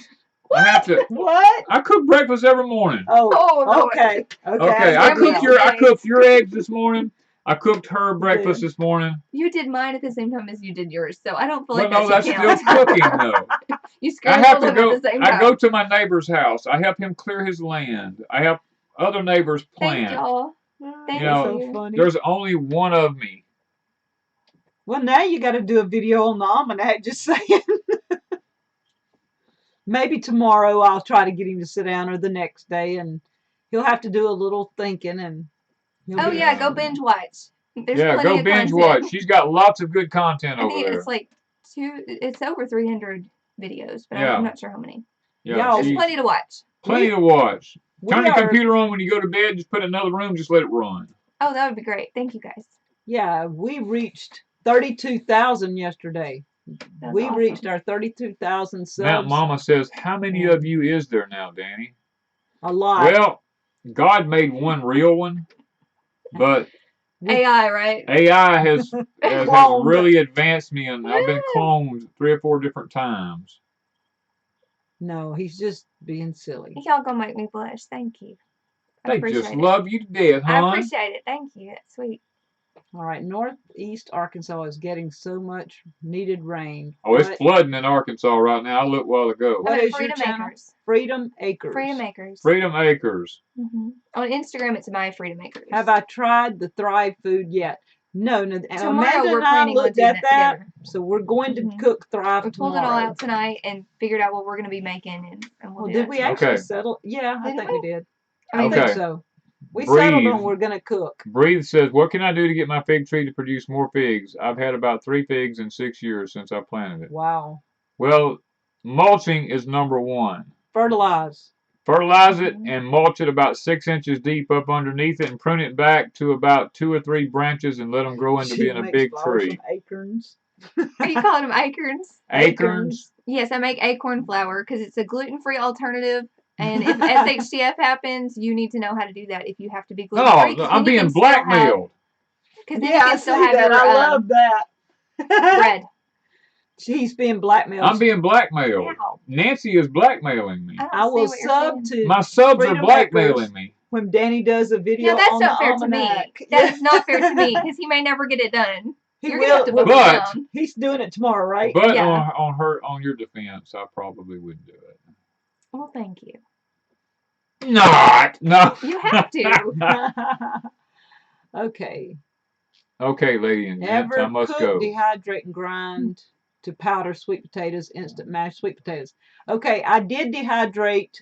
[SPEAKER 3] I have to.
[SPEAKER 2] What?
[SPEAKER 3] I cook breakfast every morning.
[SPEAKER 2] Oh,
[SPEAKER 1] Oh, Lord.
[SPEAKER 2] okay.
[SPEAKER 3] Okay,
[SPEAKER 2] I
[SPEAKER 3] I
[SPEAKER 2] get
[SPEAKER 1] Every
[SPEAKER 3] cooked
[SPEAKER 2] that.
[SPEAKER 1] day.
[SPEAKER 3] your eggs this morning. I cooked her
[SPEAKER 2] You
[SPEAKER 3] breakfast
[SPEAKER 2] did.
[SPEAKER 3] this morning.
[SPEAKER 1] You did mine at the same time as you did yours, so I don't feel
[SPEAKER 3] Well,
[SPEAKER 1] like
[SPEAKER 3] no,
[SPEAKER 1] that
[SPEAKER 3] that's
[SPEAKER 1] should
[SPEAKER 3] still
[SPEAKER 1] count.
[SPEAKER 3] cooking though.
[SPEAKER 1] You
[SPEAKER 3] I have
[SPEAKER 1] scrambled
[SPEAKER 3] to
[SPEAKER 1] them
[SPEAKER 3] go.
[SPEAKER 1] at the same
[SPEAKER 3] I
[SPEAKER 1] time.
[SPEAKER 3] go to my neighbor's house. I help him clear his land. I help other neighbors
[SPEAKER 1] Thank
[SPEAKER 3] plant.
[SPEAKER 1] y'all. Thank
[SPEAKER 3] You know,
[SPEAKER 2] so
[SPEAKER 1] you.
[SPEAKER 2] funny.
[SPEAKER 3] There's only one of me.
[SPEAKER 2] Well, now you got to do a video on the almanac. Just saying. Maybe tomorrow I'll try to get him to sit down, or the next day, and he'll have to do a little thinking. And he'll
[SPEAKER 1] Oh
[SPEAKER 2] be
[SPEAKER 1] yeah, go binge watch. There's
[SPEAKER 3] Yeah,
[SPEAKER 1] plenty
[SPEAKER 3] go
[SPEAKER 1] of
[SPEAKER 3] binge
[SPEAKER 1] content.
[SPEAKER 3] watch. She's got lots of good content
[SPEAKER 1] I
[SPEAKER 3] over
[SPEAKER 1] think
[SPEAKER 3] there.
[SPEAKER 1] it's like it's over 300 videos, but
[SPEAKER 3] Yeah.
[SPEAKER 1] I'm not sure how many.
[SPEAKER 3] Yeah,
[SPEAKER 2] Y'all,
[SPEAKER 1] There's
[SPEAKER 3] she's
[SPEAKER 1] plenty to watch.
[SPEAKER 3] plenty to watch.
[SPEAKER 2] we
[SPEAKER 3] Turn the
[SPEAKER 2] are.
[SPEAKER 3] computer on when you go to bed. Just put it in another room. Just let it run.
[SPEAKER 1] Oh, that would be great. Thank you guys.
[SPEAKER 2] Yeah, we reached 32,000 yesterday.
[SPEAKER 1] That's
[SPEAKER 2] We
[SPEAKER 1] awesome.
[SPEAKER 2] reached our 32,000 subs.
[SPEAKER 3] Mountain Mama says, "How many of you is there now, Danny?"
[SPEAKER 2] A lot.
[SPEAKER 3] Well, God made one real one, but
[SPEAKER 1] AI, right?
[SPEAKER 3] AI has
[SPEAKER 2] Cloned.
[SPEAKER 3] really advanced me, and I've been
[SPEAKER 1] Woo!
[SPEAKER 3] cloned 3 or 4 different times.
[SPEAKER 2] No, he's just being silly.
[SPEAKER 1] Y'all gonna make me blush. Thank you. I
[SPEAKER 3] They
[SPEAKER 1] appreciate
[SPEAKER 3] just
[SPEAKER 1] it.
[SPEAKER 3] love you to death,
[SPEAKER 1] I
[SPEAKER 3] huh?
[SPEAKER 1] appreciate it. Thank you. That's sweet.
[SPEAKER 2] All right, Northeast Arkansas is getting so much needed rain.
[SPEAKER 3] Oh, it's
[SPEAKER 2] What-
[SPEAKER 3] flooding in Arkansas right now. I looked a while ago.
[SPEAKER 2] What
[SPEAKER 1] I'm at
[SPEAKER 2] is your
[SPEAKER 1] Freedom
[SPEAKER 2] channel?
[SPEAKER 1] Acres.
[SPEAKER 2] Freedom Acres.
[SPEAKER 1] Freedom Acres.
[SPEAKER 3] Freedom Acres.
[SPEAKER 1] On Instagram, it's my Freedom Acres.
[SPEAKER 2] Have I tried the Thrive food yet? No, and
[SPEAKER 1] Tomorrow
[SPEAKER 2] Amanda
[SPEAKER 1] we're
[SPEAKER 2] and I
[SPEAKER 1] planning on
[SPEAKER 2] looked
[SPEAKER 1] doing
[SPEAKER 2] at
[SPEAKER 1] that together.
[SPEAKER 2] so we're going to
[SPEAKER 1] Mhm.
[SPEAKER 2] cook Thrive
[SPEAKER 1] We pulled
[SPEAKER 2] tomorrow.
[SPEAKER 1] it all out tonight and figured out what we're going to be making, and we'll
[SPEAKER 2] Well,
[SPEAKER 1] do
[SPEAKER 2] did
[SPEAKER 1] that
[SPEAKER 2] we
[SPEAKER 1] tomorrow.
[SPEAKER 2] actually
[SPEAKER 3] Okay.
[SPEAKER 2] settle? Yeah, I
[SPEAKER 1] Didn't
[SPEAKER 2] think we did.
[SPEAKER 1] I mean,
[SPEAKER 2] I think
[SPEAKER 3] Okay.
[SPEAKER 2] so. We settled
[SPEAKER 3] Breathe.
[SPEAKER 2] on we're gonna cook.
[SPEAKER 3] Breathe says, "What can I do to get my fig tree to produce more figs? I've had about 3 figs in 6 years since I planted it."
[SPEAKER 2] Wow.
[SPEAKER 3] Well, mulching is number one.
[SPEAKER 2] Fertilize.
[SPEAKER 3] Fertilize it and mulch it about 6 inches deep up underneath it, and prune it back to about 2 or 3 branches and let them grow into
[SPEAKER 2] She
[SPEAKER 3] being a
[SPEAKER 2] makes
[SPEAKER 3] big
[SPEAKER 2] flowers
[SPEAKER 3] tree.
[SPEAKER 2] from acorns.
[SPEAKER 1] Are you calling them acorns?
[SPEAKER 3] Acorns.
[SPEAKER 1] Yes, I make acorn flour because it's a gluten-free alternative. And if SHTF happens, you need to know how to do that if you have to be gluten-free.
[SPEAKER 3] No, I'm being blackmailed.
[SPEAKER 1] Because then
[SPEAKER 2] Yeah,
[SPEAKER 1] you
[SPEAKER 2] I
[SPEAKER 1] can still
[SPEAKER 2] see
[SPEAKER 1] have
[SPEAKER 2] that.
[SPEAKER 1] your
[SPEAKER 2] I love that.
[SPEAKER 1] bread.
[SPEAKER 2] She's being blackmailed.
[SPEAKER 3] I'm being blackmailed.
[SPEAKER 1] Ow.
[SPEAKER 3] Nancy is blackmailing me.
[SPEAKER 1] I don't
[SPEAKER 2] I
[SPEAKER 1] see
[SPEAKER 2] will
[SPEAKER 1] what you're
[SPEAKER 2] sub
[SPEAKER 1] saying.
[SPEAKER 2] to
[SPEAKER 3] My subs are
[SPEAKER 2] Freedom
[SPEAKER 3] blackmailing
[SPEAKER 2] Acres
[SPEAKER 3] me.
[SPEAKER 2] when Danny does a video
[SPEAKER 1] Yeah, that's
[SPEAKER 2] on
[SPEAKER 1] not
[SPEAKER 2] the
[SPEAKER 1] fair to me.
[SPEAKER 2] almanac.
[SPEAKER 1] That is not fair to me because he may never get it done.
[SPEAKER 2] He
[SPEAKER 1] You're gonna have to
[SPEAKER 2] will.
[SPEAKER 1] buckle
[SPEAKER 3] But-
[SPEAKER 1] down.
[SPEAKER 2] He's doing it tomorrow, right?
[SPEAKER 3] But
[SPEAKER 1] Yeah.
[SPEAKER 3] on your defense, I probably wouldn't do it.
[SPEAKER 1] Well, thank you.
[SPEAKER 3] Not. No.
[SPEAKER 1] You have to.
[SPEAKER 2] Okay.
[SPEAKER 3] Okay, lady and gents, I
[SPEAKER 2] Ever
[SPEAKER 3] must
[SPEAKER 2] cook,
[SPEAKER 3] go.
[SPEAKER 2] dehydrate, and grind to powder sweet potatoes, instant mashed sweet potatoes. Okay, I did dehydrate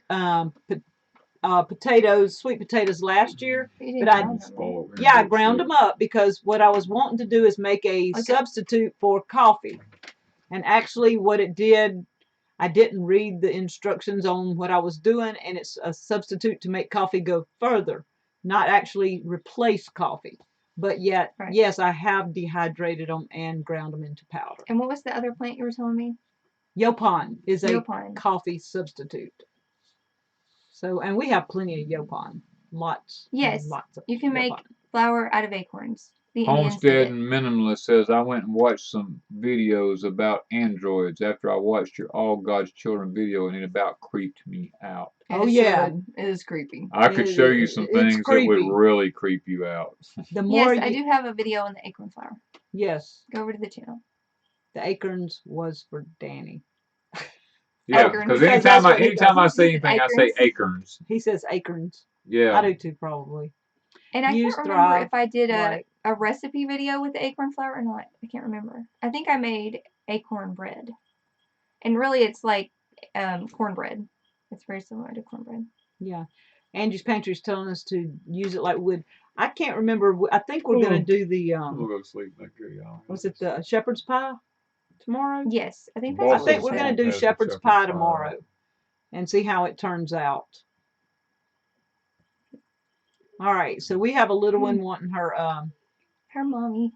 [SPEAKER 2] potatoes, sweet potatoes last year.
[SPEAKER 1] You didn't
[SPEAKER 2] But I-
[SPEAKER 1] grind them.
[SPEAKER 2] Yeah, I ground them up because what I was wanting to do is make a
[SPEAKER 1] Okay.
[SPEAKER 2] substitute for coffee. And actually what it did, I didn't read the instructions on what I was doing, and it's a substitute to make coffee go further. not actually replace coffee. But yet,
[SPEAKER 1] Right.
[SPEAKER 2] yes, I have dehydrated them and ground them into powder.
[SPEAKER 1] And what was the other plant you were telling me?
[SPEAKER 2] Yopon is a
[SPEAKER 1] Yopon.
[SPEAKER 2] coffee substitute. So, and we have plenty of Yopon. Lots.
[SPEAKER 1] Yes,
[SPEAKER 2] Lots of
[SPEAKER 1] you can make
[SPEAKER 2] Yopon.
[SPEAKER 1] flour out of acorns. The Indians
[SPEAKER 3] Homestead
[SPEAKER 1] did it.
[SPEAKER 3] and Minimalist says, I went and watched some videos about androids after I watched your All God's Children video, and it about creeped me out.
[SPEAKER 2] Oh, yeah.
[SPEAKER 1] It is creepy.
[SPEAKER 3] I could show you some
[SPEAKER 2] It's
[SPEAKER 3] things that would
[SPEAKER 2] creepy.
[SPEAKER 3] really creep you out.
[SPEAKER 2] The more
[SPEAKER 1] Yes, I do have a video on the acorn flour.
[SPEAKER 2] Yes,
[SPEAKER 1] Go over to the channel.
[SPEAKER 2] the acorns was for Danny.
[SPEAKER 3] Yeah,
[SPEAKER 1] Acorns.
[SPEAKER 3] because
[SPEAKER 2] Because
[SPEAKER 3] anytime
[SPEAKER 2] that's what he
[SPEAKER 3] anytime I
[SPEAKER 2] does.
[SPEAKER 3] say anything, I say acorns.
[SPEAKER 2] He says acorns. I
[SPEAKER 3] Yeah.
[SPEAKER 2] do too, probably.
[SPEAKER 1] And I
[SPEAKER 2] Use
[SPEAKER 1] can't remember
[SPEAKER 2] Thrive,
[SPEAKER 1] if I did
[SPEAKER 2] like-
[SPEAKER 1] a recipe video with the acorn flour or not. I can't remember. I think I made acorn bread. And really it's like cornbread. It's very similar to cornbread.
[SPEAKER 2] Yeah. Angie's Pantry's telling us to use it like wood. I can't remember. I think we're going to do the,
[SPEAKER 3] I'm going to go to sleep. Okay, y'all.
[SPEAKER 2] was it the shepherd's pie tomorrow?
[SPEAKER 1] Yes, I think
[SPEAKER 3] Boss
[SPEAKER 1] that's
[SPEAKER 2] I
[SPEAKER 1] what
[SPEAKER 2] think
[SPEAKER 1] it
[SPEAKER 2] we're
[SPEAKER 1] said.
[SPEAKER 2] going to do
[SPEAKER 3] Has the
[SPEAKER 2] shepherd's
[SPEAKER 3] shepherd's
[SPEAKER 2] pie
[SPEAKER 3] pie.
[SPEAKER 2] tomorrow and see how it turns out. All right. So we have a little one wanting her,
[SPEAKER 1] Her mommy.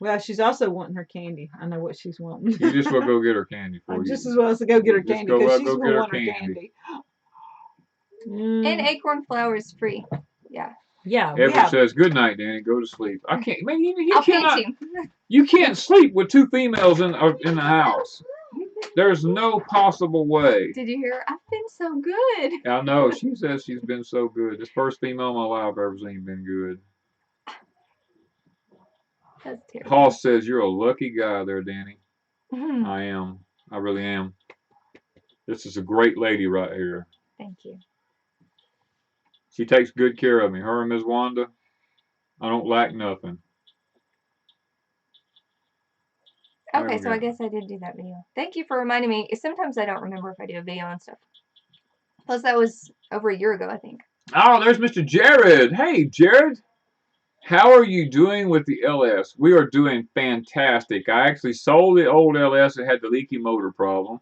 [SPEAKER 2] well, she's also wanting her candy. I know what she's wanting.
[SPEAKER 3] You just will go get her candy for you.
[SPEAKER 2] Just as well as to go get her
[SPEAKER 3] Just
[SPEAKER 2] candy
[SPEAKER 3] go,
[SPEAKER 2] because
[SPEAKER 3] go
[SPEAKER 2] she's
[SPEAKER 3] get
[SPEAKER 2] going to
[SPEAKER 3] her
[SPEAKER 2] want her
[SPEAKER 3] candy.
[SPEAKER 2] candy.
[SPEAKER 1] And acorn flour is free. Yeah.
[SPEAKER 2] Yeah. We
[SPEAKER 3] Edward
[SPEAKER 2] have,
[SPEAKER 3] says, "Good night, Danny. Go to sleep." I can't. Man, you
[SPEAKER 1] I'll
[SPEAKER 3] cannot.
[SPEAKER 1] pinch him.
[SPEAKER 3] You can't sleep with two females in the house. There's no possible way.
[SPEAKER 1] Did you hear? I've been so good.
[SPEAKER 3] I know. She says she's been so good. This first female in my life I've ever seen been good.
[SPEAKER 1] That's terrible.
[SPEAKER 3] Hoss says, "You're a lucky guy there, Danny."
[SPEAKER 1] Mhm.
[SPEAKER 3] I am. I really am. This is a great lady right here.
[SPEAKER 1] Thank you.
[SPEAKER 3] She takes good care of me. Her and Ms. Wanda. I don't lack nothing.
[SPEAKER 1] Okay, so I
[SPEAKER 3] Okay.
[SPEAKER 1] guess I did do that video. Thank you for reminding me. Sometimes I don't remember if I do a video and stuff. Plus, that was over a year ago, I think.
[SPEAKER 3] Oh, there's Mr. Jared. Hey, Jared. How are you doing with the LS? We are doing fantastic. I actually sold the old LS that had the leaky motor problem.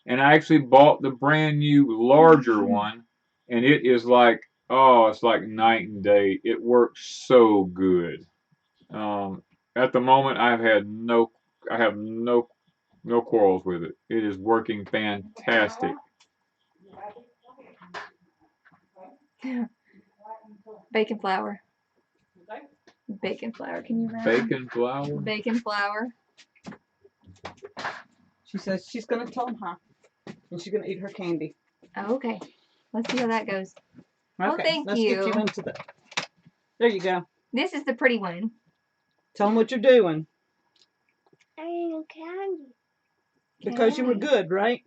[SPEAKER 3] And I actually bought the brand new larger one. And it is like, oh, it's like night and day. It works so good. At the moment, I have no quarrels with it. It is working fantastic.
[SPEAKER 1] Bacon flour. Bacon flour. Can you imagine?
[SPEAKER 3] Bacon flour.
[SPEAKER 1] Bacon flour.
[SPEAKER 2] she says she's going to tell him hi. And she's going to eat her candy.
[SPEAKER 1] Oh, okay. Let's see how that goes.
[SPEAKER 2] Okay.
[SPEAKER 1] Oh, thank
[SPEAKER 2] let's
[SPEAKER 1] you.
[SPEAKER 2] get you into the. There you go.
[SPEAKER 1] This is the pretty one.
[SPEAKER 2] Tell them what you're doing.
[SPEAKER 4] I need candy.
[SPEAKER 2] Because you were
[SPEAKER 1] Okay.
[SPEAKER 2] good, right?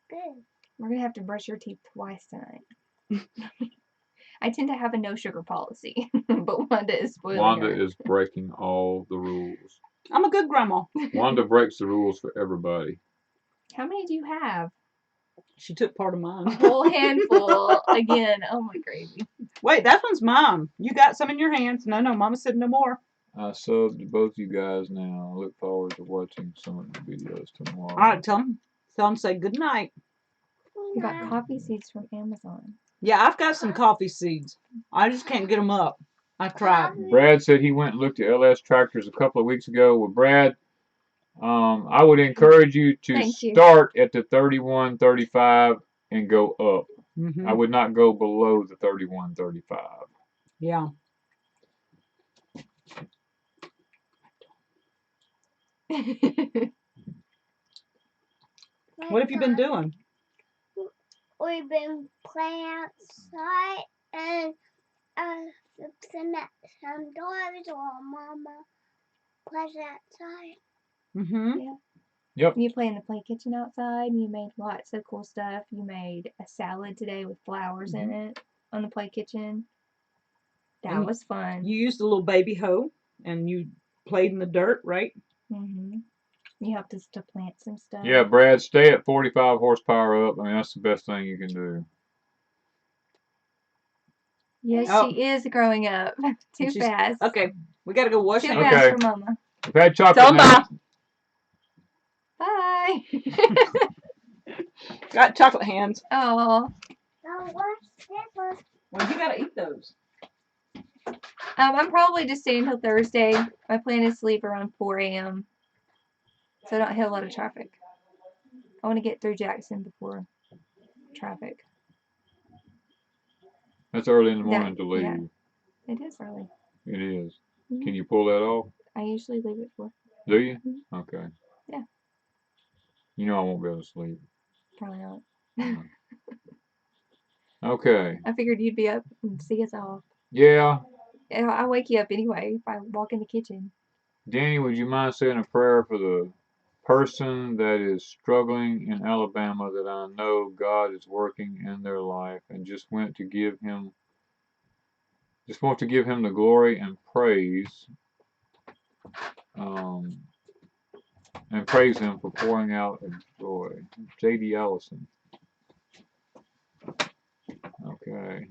[SPEAKER 4] Good.
[SPEAKER 1] We're going to have to brush your teeth twice tonight. I tend to have a no sugar policy, but Wanda is spoiling
[SPEAKER 3] Wanda
[SPEAKER 1] her.
[SPEAKER 3] is breaking all the rules.
[SPEAKER 2] I'm a good grandma.
[SPEAKER 3] Wanda breaks the rules for everybody.
[SPEAKER 1] How many do you have?
[SPEAKER 2] She took part of
[SPEAKER 1] A
[SPEAKER 2] mine.
[SPEAKER 1] whole handful. Again. Oh, my gravy.
[SPEAKER 2] Wait, that one's mine. You got some in your hands. No, Mama said no more.
[SPEAKER 3] I subbed to both you guys now. I look forward to watching some of the videos tomorrow.
[SPEAKER 2] All right, tell them say good night.
[SPEAKER 1] You got coffee seeds from Amazon.
[SPEAKER 2] Yeah, I've got some coffee seeds. I just can't get them up. I tried.
[SPEAKER 3] Brad said he went and looked at LS tractors a couple of weeks ago. Well, Brad, I would encourage you to
[SPEAKER 1] Thank you.
[SPEAKER 3] start at the 3135 and go up.
[SPEAKER 2] Mm-hmm.
[SPEAKER 3] I would not go below the 3135.
[SPEAKER 2] Yeah. What have you been doing?
[SPEAKER 4] We've been playing outside and fixing up some doors while Mama plays outside.
[SPEAKER 2] Mm-hmm.
[SPEAKER 1] You play in the play kitchen outside. You made lots of cool stuff. You made a salad today with flowers in it on the play kitchen. That
[SPEAKER 2] And
[SPEAKER 1] was fun.
[SPEAKER 2] You used a little baby hoe and you played in the dirt, right?
[SPEAKER 1] You helped us to plant some stuff.
[SPEAKER 3] Yeah, Brad, stay at 45 horsepower up. I mean, that's the best thing you can do.
[SPEAKER 1] Yes,
[SPEAKER 2] Oh.
[SPEAKER 1] she is growing up too
[SPEAKER 2] She's-
[SPEAKER 1] fast.
[SPEAKER 2] Okay, we got to go wash
[SPEAKER 1] Too
[SPEAKER 2] hands.
[SPEAKER 3] Okay.
[SPEAKER 1] fast for Mama.
[SPEAKER 3] We've had chocolate
[SPEAKER 2] Tell 'em
[SPEAKER 3] now.
[SPEAKER 1] Bye.
[SPEAKER 2] Got chocolate hands.
[SPEAKER 1] Oh.
[SPEAKER 4] Now watch this one.
[SPEAKER 2] Well, you gotta eat those.
[SPEAKER 1] I'm probably just staying until Thursday. My plan is to leave around 4 a.m. So I don't hit a lot of traffic. I want to get through Jackson before traffic.
[SPEAKER 3] That's early in the morning to leave.
[SPEAKER 1] Yeah, it is early.
[SPEAKER 3] It is.
[SPEAKER 1] Mhm.
[SPEAKER 3] Can you pull that off?
[SPEAKER 1] I usually leave at 4.
[SPEAKER 3] Do you?
[SPEAKER 1] Mhm.
[SPEAKER 3] Okay.
[SPEAKER 1] Yeah.
[SPEAKER 3] You know I won't be able to sleep.
[SPEAKER 1] Probably not.
[SPEAKER 3] No. Okay.
[SPEAKER 1] I figured you'd be up and see us off.
[SPEAKER 3] Yeah.
[SPEAKER 1] I'll wake you up anyway if I walk in the kitchen.
[SPEAKER 3] Danny, would you mind saying a prayer for the person that is struggling in Alabama that I know God is working in their life and just want to give him the glory and praise, and praise him for pouring out of joy. J.D. Allison. Okay.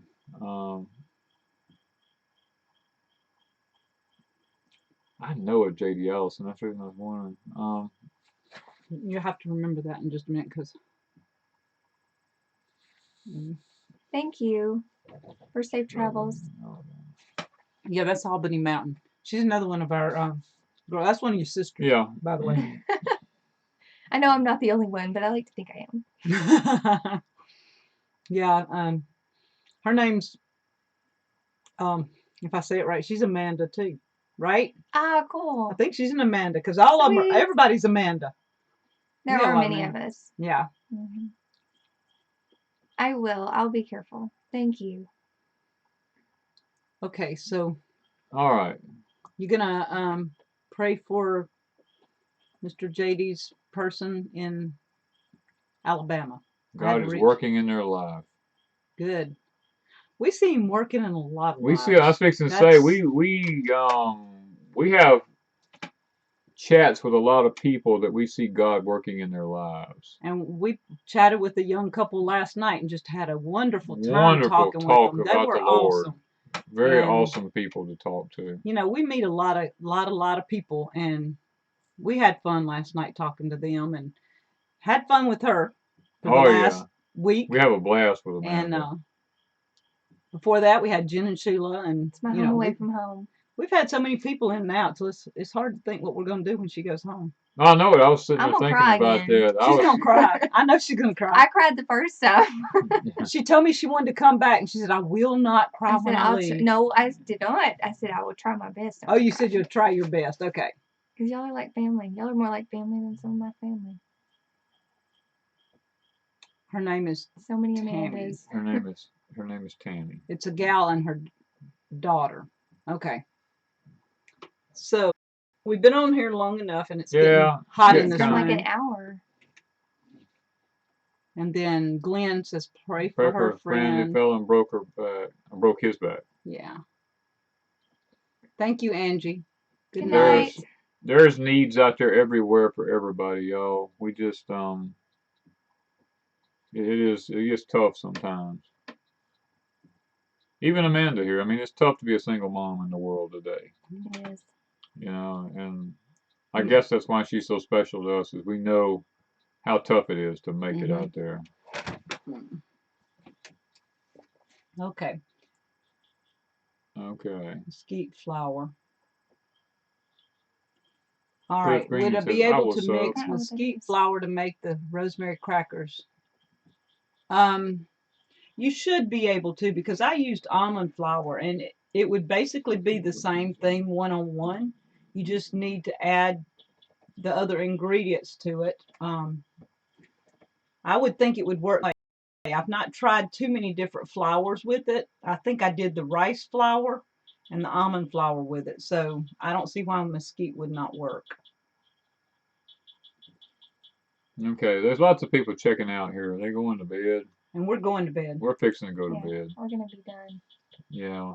[SPEAKER 3] I know a J.D. Allison. That's the reason I was wondering.
[SPEAKER 2] You have to remember that in just a minute, because.
[SPEAKER 1] Thank you for safe travels.
[SPEAKER 2] Yeah, that's Albany Mountain. She's another one of our girl. That's one of your sisters.
[SPEAKER 3] Yeah.
[SPEAKER 2] By the way.
[SPEAKER 1] I know I'm not the only one, but I like to think I am.
[SPEAKER 2] Yeah. Her name's if I say it right, she's Amanda too, right?
[SPEAKER 1] Ah, cool.
[SPEAKER 2] I think she's an Amanda, because all of them
[SPEAKER 1] Sweet.
[SPEAKER 2] everybody's Amanda.
[SPEAKER 1] There are many of us.
[SPEAKER 2] Yeah.
[SPEAKER 1] Mm-hmm. I will. I'll be careful. Thank you.
[SPEAKER 2] Okay, so.
[SPEAKER 3] All right.
[SPEAKER 2] You're gonna pray for Mr. JD's person in Alabama.
[SPEAKER 3] God is working in their life.
[SPEAKER 2] Good. We see him working in a lot of lives.
[SPEAKER 3] I was fixing to say, we have chats with a lot of people that we see God working in their lives.
[SPEAKER 2] And we chatted with a young couple last night and just had a wonderful time talking with them. They were awesome.
[SPEAKER 3] Very awesome people to talk to.
[SPEAKER 2] You know, we meet a lot of people, and we had fun last night talking to them, and had fun with her for the last week.
[SPEAKER 3] We have a blast with them.
[SPEAKER 2] And before that, we had Jen and Sheila, and
[SPEAKER 1] it's my home away from home.
[SPEAKER 2] We've had so many people in and out, so it's hard to think what we're going to do when she goes home.
[SPEAKER 3] I know it. I was sitting there thinking about that.
[SPEAKER 2] She's going to cry. I know she's going to cry.
[SPEAKER 1] I cried the first time.
[SPEAKER 2] She told me she wanted to come back, and she said, I will not cry when I leave.
[SPEAKER 1] No, I did not. I said I will try my best.
[SPEAKER 2] Oh, you said you'll try your best. Okay.
[SPEAKER 1] Because y'all are like family. Y'all are more like family than some of my family.
[SPEAKER 2] Her name is
[SPEAKER 1] so many
[SPEAKER 2] Tammy.
[SPEAKER 1] Amandas.
[SPEAKER 3] Her name is Tammy.
[SPEAKER 2] It's a gal and her daughter. Okay. So we've been on here long enough, and it's getting hot in this room.
[SPEAKER 1] Like an hour.
[SPEAKER 2] And then Glenn says, pray for her friend
[SPEAKER 3] that fell and broke his back.
[SPEAKER 2] Yeah. Thank you, Angie.
[SPEAKER 1] Good night.
[SPEAKER 3] There's needs out there everywhere for everybody, y'all. We just it gets tough sometimes. Even Amanda here. I mean, it's tough to be a single mom in the world today.
[SPEAKER 1] It is.
[SPEAKER 3] You know, and I guess that's why she's so special to us, is we know how tough it is to make it out there.
[SPEAKER 2] Okay. Mesquite flour. All right. Would I be able to mix mesquite flour to make the rosemary crackers? You should be able to, because I used almond flour, and it would basically be the same thing one-on-one. You just need to add the other ingredients to it. I would think it would work like I've not tried too many different flours with it. I think I did the rice flour and the almond flour with it, so I don't see why mesquite would not work.
[SPEAKER 3] Okay, there's lots of people checking out here. They're going to bed.
[SPEAKER 2] And we're going to bed.
[SPEAKER 3] We're fixing to go to bed.
[SPEAKER 1] We're going to be done.
[SPEAKER 3] Yeah.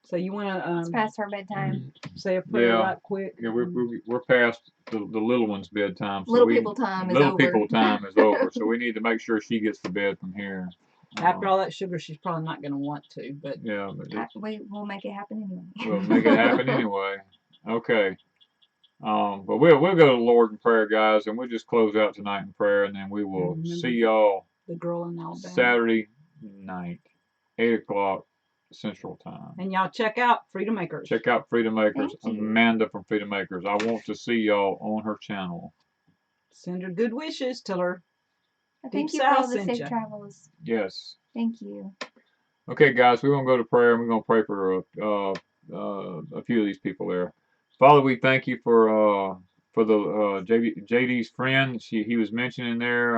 [SPEAKER 2] So you want to
[SPEAKER 1] it's past our bedtime.
[SPEAKER 2] Say a prayer right quick?
[SPEAKER 3] Yeah, we're past the little one's bedtime. So
[SPEAKER 1] little people time is over.
[SPEAKER 3] Little people time is over. So we need to make sure she gets to bed from here.
[SPEAKER 2] After all that sugar, she's probably not going to want to. But
[SPEAKER 3] yeah, but
[SPEAKER 1] we'll make it happen anyway.
[SPEAKER 3] We'll make it happen anyway. Okay. But we'll go to the Lord in prayer, guys, and we'll just close out tonight in prayer, and then we will see y'all
[SPEAKER 2] the girl in Alabama
[SPEAKER 3] Saturday night, 8 o'clock. Central Time.
[SPEAKER 2] And y'all check out Freedom Makers.
[SPEAKER 3] Check out Freedom Makers,
[SPEAKER 1] Thank you.
[SPEAKER 3] Amanda from Freedom Makers. I want to see y'all on her channel.
[SPEAKER 2] Send her good wishes. Tell her
[SPEAKER 1] Thank
[SPEAKER 2] Deep
[SPEAKER 1] you for all
[SPEAKER 2] South
[SPEAKER 1] the
[SPEAKER 2] sent
[SPEAKER 1] safe
[SPEAKER 2] ya.
[SPEAKER 1] travels.
[SPEAKER 3] Yes.
[SPEAKER 1] Thank you.
[SPEAKER 3] Okay, guys, we're going to go to prayer, and we're going to pray for a few of these people there. Father, we thank you for the JD's friend. He was mentioning there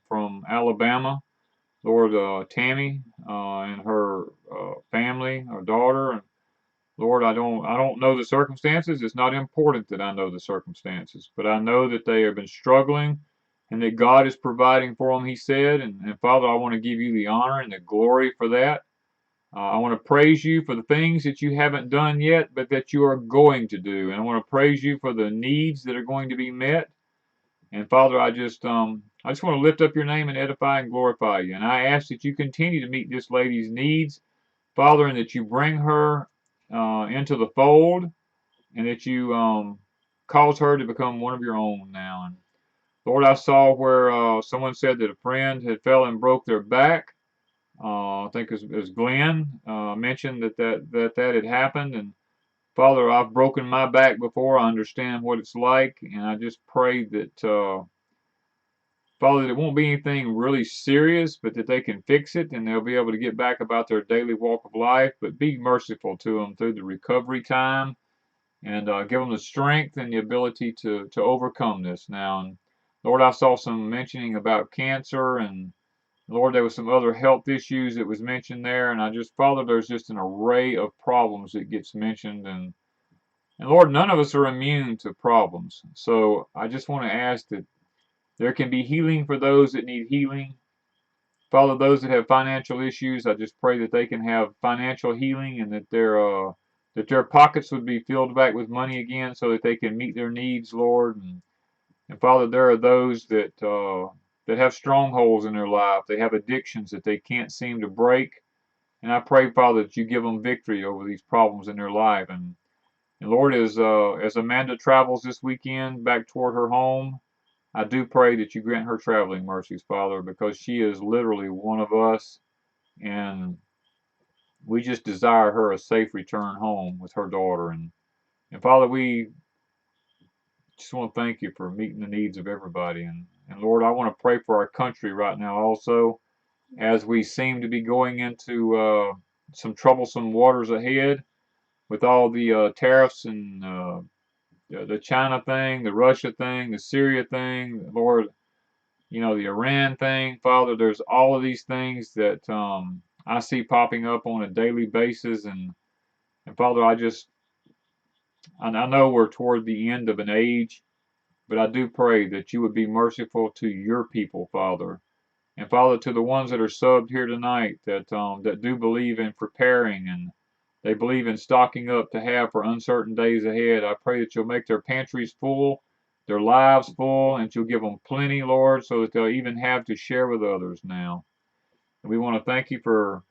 [SPEAKER 3] from Alabama. Lord, Tammy and her family, her daughter, and Lord, I don't know the circumstances. It's not important that I know the circumstances, but I know that they have been struggling, and that God is providing for them. He said, and Father, I want to give you the honor and the glory for that. I want to praise you for the things that you haven't done yet, but that you are going to do, and I want to praise you for the needs that are going to be met. And Father, I just want to lift up your name and edify and glorify you. And I ask that you continue to meet this lady's needs, Father, and that you bring her into the fold, and that you cause her to become one of your own now. And Lord, I saw where someone said that a friend had fell and broke their back. I think it was Glenn mentioned that had happened. And Father, I've broken my back before. I understand what it's like, and I just pray that. Father, it won't be anything really serious, but that they can fix it and they'll be able to get back about their daily walk of life. But be merciful to them through the recovery time, and give them the strength and the ability to overcome this now. And Lord, I saw some mentioning about cancer, and Lord, there was some other health issues that was mentioned there. And I just, Father, there's just an array of problems that gets mentioned. And Lord, none of us are immune to problems. So I just want to ask that there can be healing for those that need healing. Father, those that have financial issues, I just pray that they can have financial healing, and that their pockets would be filled back with money again, so that they can meet their needs, Lord. And Father, there are those that have strongholds in their life. They have addictions that they can't seem to break. And I pray, Father, that you give them victory over these problems in their life. And Lord, as Amanda travels this weekend back toward her home, I do pray that you grant her traveling mercies, Father, because she is literally one of us, and we just desire her a safe return home with her daughter. And Father, we just want to thank you for meeting the needs of everybody. And Lord, I want to pray for our country right now also, as we seem to be going into some troublesome waters ahead with all the tariffs and the China thing, the Russia thing, the Syria thing. Lord, the Iran thing, Father, there's all of these things that I see popping up on a daily basis. And Father, I know we're toward the end of an age, but I do pray that you would be merciful to your people, Father. And Father, to the ones that are subbed here tonight that do believe in preparing, and they believe in stocking up to have for uncertain days ahead, I pray that you'll make their pantries full, their lives full, and you'll give them plenty, Lord, so that they'll even have to share with others now. And we want to thank you for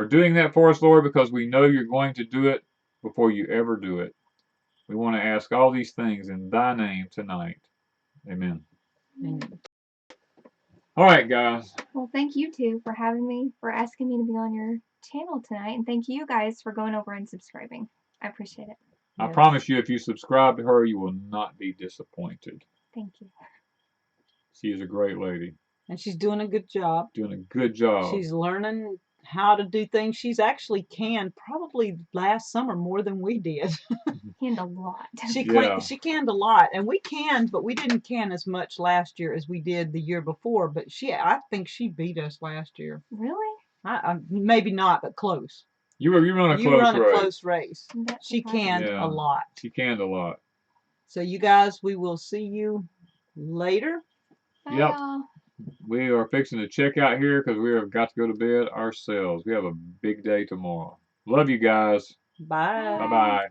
[SPEAKER 3] doing that for us, Lord, because we know you're going to do it before you ever do it. We want to ask all these things in thy name tonight. Amen.
[SPEAKER 2] Amen.
[SPEAKER 3] All right, guys.
[SPEAKER 1] Well, thank you two for having me, for asking me to be on your channel tonight, and thank you guys for going over and subscribing. I appreciate it.
[SPEAKER 3] I
[SPEAKER 2] Yes.
[SPEAKER 3] promise you, if you subscribe to her, you will not be disappointed.
[SPEAKER 1] Thank you.
[SPEAKER 3] She is a great lady.
[SPEAKER 2] And she's doing a good job.
[SPEAKER 3] Doing a good job.
[SPEAKER 2] She's learning how to do things. She's actually canned probably last summer more than we did.
[SPEAKER 1] Canned a lot.
[SPEAKER 2] She canned a lot, and we canned, but we didn't can as much last year as we did the year before. But I think she beat us last year.
[SPEAKER 1] Really?
[SPEAKER 2] Maybe not, but close.
[SPEAKER 3] You run a
[SPEAKER 2] close race. She canned
[SPEAKER 3] Yeah.
[SPEAKER 2] a lot.
[SPEAKER 3] She canned a lot.
[SPEAKER 2] So you guys, we will see you later.
[SPEAKER 1] Bye,
[SPEAKER 3] Yep.
[SPEAKER 1] y'all.
[SPEAKER 3] We are fixing to check out here because we have got to go to bed ourselves. We have a big day tomorrow. Love you guys.
[SPEAKER 2] Bye.
[SPEAKER 3] Bye-bye.